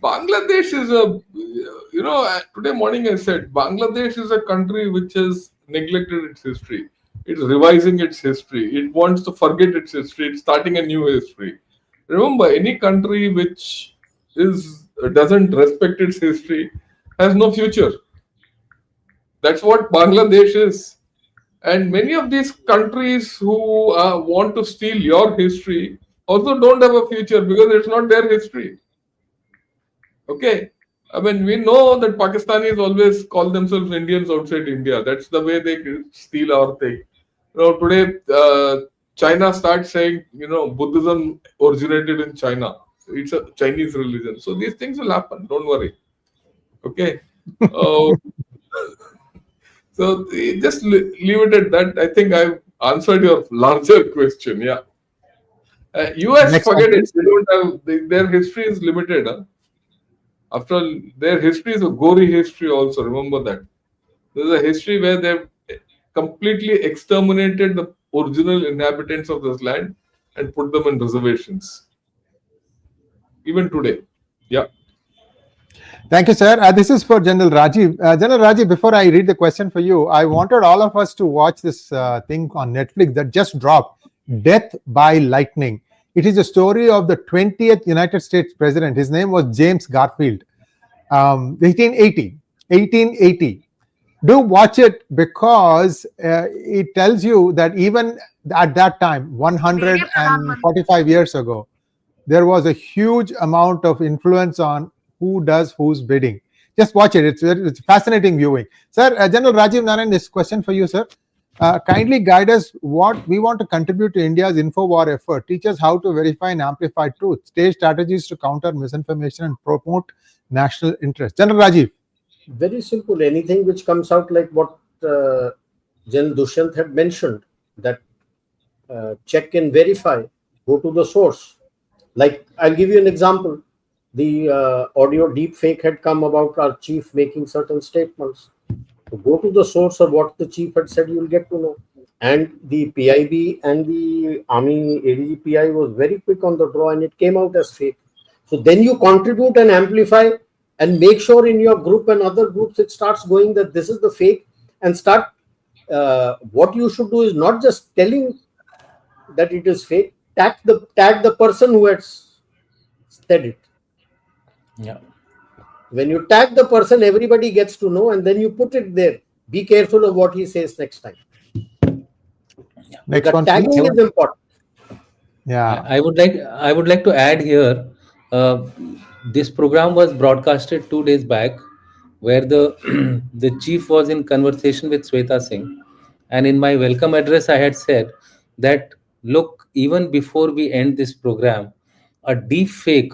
Bangladesh is today morning I said, Bangladesh is a country which has neglected its history. It's revising its history. It wants to forget its history. It's starting a new history. Remember, any country which doesn't respect its history has no future. That's what Bangladesh is. And many of these countries who want to steal your history also don't have a future because it's not their history. Okay? I mean, we know that Pakistanis always call themselves Indians outside India. That's the way they steal our thing. Today, China starts saying, Buddhism originated in China. It's a Chinese religion. So these things will happen. Don't worry. Okay? So just leave it at that. I think I've answered your larger question. Yeah. US, Next forget one, it. They don't have, their history is limited. Huh? After all, their history is a gory history also. Remember that. There's a history where they've completely exterminated the original inhabitants of this land and put them in reservations. Even today. Yeah. Thank you, sir. This is for General Rajiv. General Rajiv, before I read the question for you, I wanted all of us to watch this thing on Netflix that just dropped, Death by Lightning. It is a story of the 20th United States President. His name was James Garfield. 1880. Do watch it because it tells you that even at that time, 145 years ago, there was a huge amount of influence on who does whose bidding. Just watch it. It's fascinating viewing. Sir, General Rajiv Narayan, this question for you, sir. Kindly guide us what we want to contribute to India's InfoWar effort. Teach us how to verify and amplify truth. Stage strategies to counter misinformation and promote national interest. General Rajiv. Very simple. Anything which comes out like what General Dushyant had mentioned, that check and verify, go to the source. Like, I'll give you an example. The audio deep fake had come about our chief making certain statements. So go to the source of what the chief had said, you'll get to know. And the PIB and the Army ADGPI was very quick on the draw and it came out as fake. So then you contribute and amplify and make sure in your group and other groups it starts going that this is the fake, and start what you should do is not just telling that it is fake, tag the person who has said it. Yeah. When you tag the person, everybody gets to know, and then you put it there. Be careful of what he says next time. Next the one, tagging please. is important. Yeah. I would like to add here. This program was broadcasted 2 days back, where the the chief was in conversation with Sweta Singh, and in my welcome address I had said that look, even before we end this program, a deep fake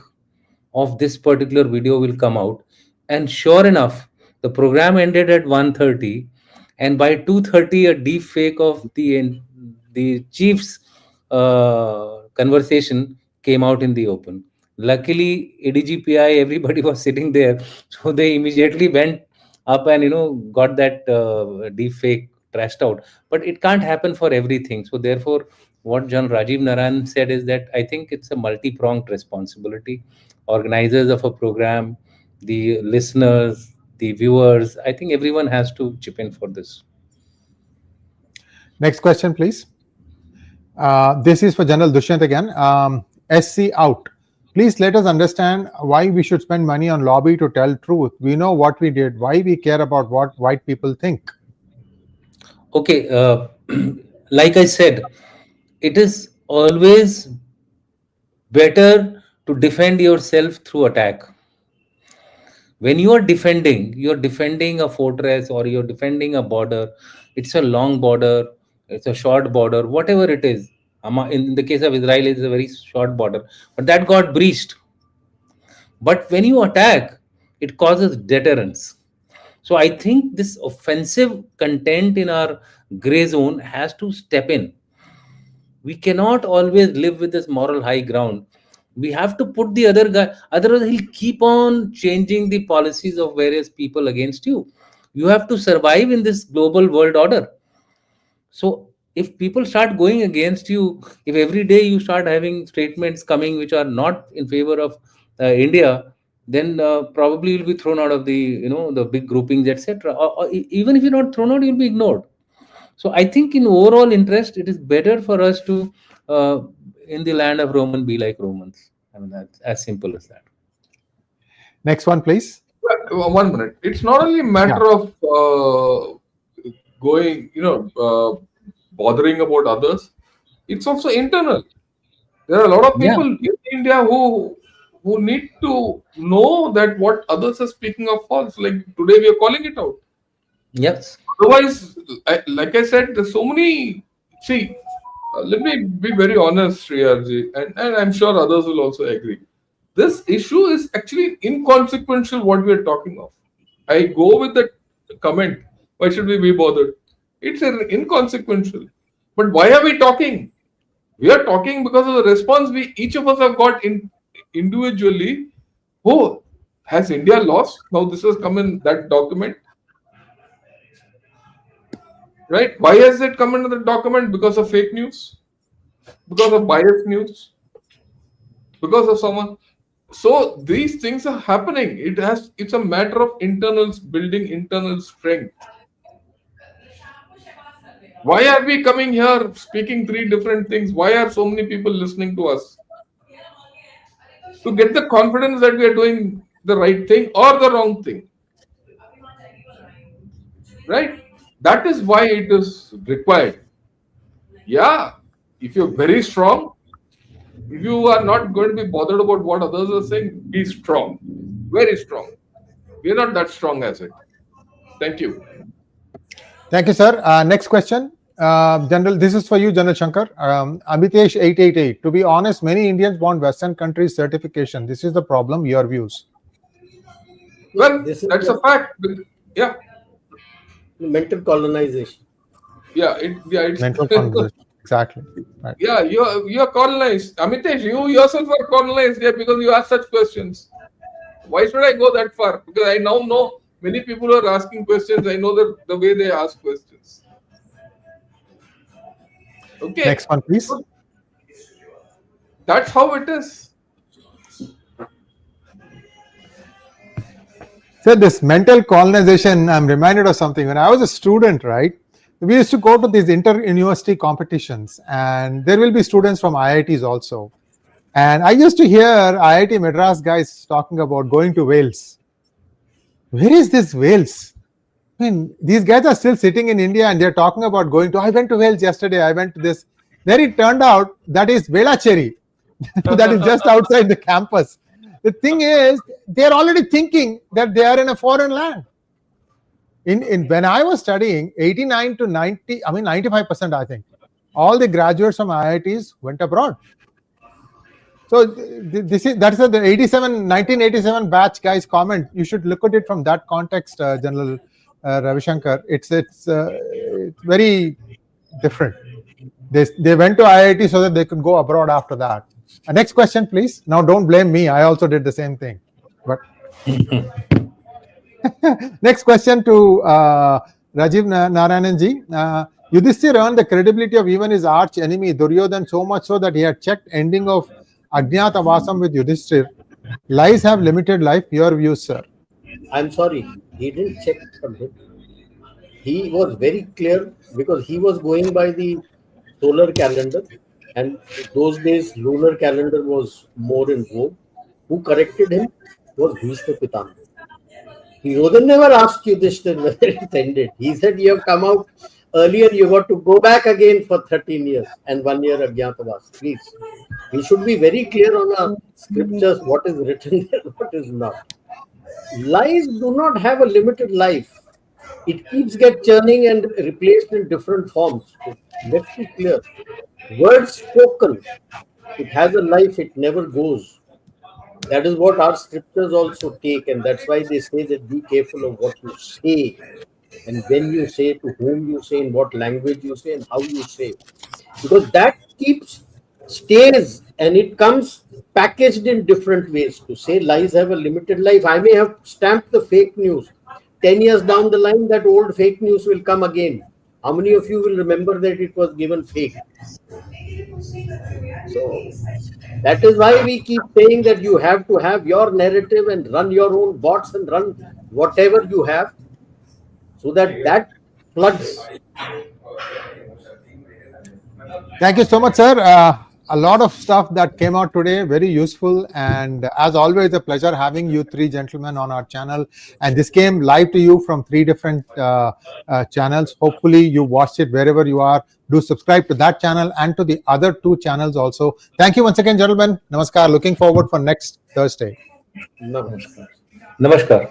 of this particular video will come out. And sure enough, the program ended at 1:30, and by 2:30 a deep fake of the chief's conversation came out in the open. Luckily, ADGPI, everybody was sitting there, so they immediately went up and got that deep fake trashed out. But it can't happen for everything. So therefore, what John Rajiv Naran said is that I think it's a multi-pronged responsibility. Organizers of a program, the listeners, the viewers, I think everyone has to chip in for this. Next question, please. This is for General Dushyant again. SC out. Please let us understand why we should spend money on lobby to tell truth. We know what we did. Why we care about what white people think? Okay, like I said, it is always better to defend yourself through attack. When you're defending a fortress, or you're defending a border. It's a long border, it's a short border, whatever it is. In the case of Israel, it's a very short border, but that got breached. But when you attack, it causes deterrence. So I think this offensive content in our gray zone has to step in. We cannot always live with this moral high ground. We have to put the other guy, otherwise he'll keep on changing the policies of various people against you. You have to survive in this global world order. So if people start going against you, if every day you start having statements coming which are not in favor of India, then probably you'll be thrown out of the big groupings, etc. Or even if you're not thrown out, you'll be ignored. So I think in overall interest, it is better for us to, in the land of Roman, be like Romans. I mean, that's as simple as that. Next one, please. 1 minute. It's not only a matter of going, bothering about others. It's also internal. There are a lot of people in India who need to know that what others are speaking of false. Like today, we are calling it out. Yes. Otherwise, like I said, there's so many. See, let me be very honest, Shriyarji, and I'm sure others will also agree. This issue is actually inconsequential what we are talking of. I go with the comment, why should we be bothered? It's inconsequential. But why are we talking? We are talking because of the response each of us have got individually. Oh, has India lost? Now this has come in that document. Right? Why has it come into the document? Because of fake news? Because of biased news? Because of someone? So these things are happening. It's a matter of building internal strength. Why are we coming here speaking three different things? Why are so many people listening to us? To get the confidence that we are doing the right thing or the wrong thing. Right? That is why it is required. Yeah, if you're very strong, if you are not going to be bothered about what others are saying, be strong. Very strong. We are not that strong as it. Thank you. Thank you, sir. Next question. General, this is for you, General Shankar. Amitesh 888. To be honest, many Indians want Western countries certification. This is the problem. Your views? Well, that's a fact. Yeah. Mental colonization. Yeah, it's mental colonization. Exactly. Right. Yeah, you're colonized. Amitesh, you yourself are colonized here because you ask such questions. Why should I go that far? Because I now know many people are asking questions. I know the way they ask questions. Okay. Next one, please. That's how it is. So this mental colonization, I'm reminded of something. When I was a student, right, we used to go to these inter-university competitions, and there will be students from IITs also. And I used to hear IIT Madras guys talking about going to Wales. Where is this Wales? I mean, these guys are still sitting in India and they're talking about going to, I went to Wales yesterday, I went to this. Then it turned out that is Velachery. That is just outside the campus. The thing is, they're already thinking that they are in a foreign land. When I was studying, 89 to 90, I mean 95%, I think, all the graduates from IITs went abroad. So that's the 1987 batch guys comment. You should look at it from that context, General Ravi Shankar. It's very different. They went to IIT so that they could go abroad after that. Next question, please. Now, don't blame me. I also did the same thing. But next question to Rajiv Narayananji. Yudhishthir earned the credibility of even his arch enemy Duryodhan so much so that he had checked ending of Ajnatavasam with Yudhishthir. Lies have limited life. Your views, sir. I'm sorry, he didn't check from him. He was very clear because he was going by the solar calendar, and those days lunar calendar was more in vogue. Who corrected him was Bhishma Pitama. Duryodhan never asked Yudhishthir whether it ended. He said, you have come out earlier, you got to go back again for 13 years and 1 year Ajnatavas. Please. We should be very clear on our scriptures, what is written there, what is not. Lies do not have a limited life. It keeps get churning and replaced in different forms. So let's be clear. Words spoken, it has a life, it never goes. That is what our scriptures also take, and that's why they say that be careful of what you say, and when you say, to whom you say, in what language you say, and how you say. Because that stays, and it comes packaged in different ways. To say lies have a limited life, I may have stamped the fake news. 10 years down the line, that old fake news will come again. How many of you will remember that it was given fake? So that is why we keep saying that you have to have your narrative and run your own bots and run whatever you have, so that floods. Thank you so much, sir. A lot of stuff that came out today, very useful, and as always, a pleasure having you three gentlemen on our channel. And this came live to you from 3 different channels. Hopefully, you watched it wherever you are. Do subscribe to that channel and to the other 2 channels also. Thank you once again, gentlemen. Namaskar. Looking forward for next Thursday. Namaskar. Namaskar.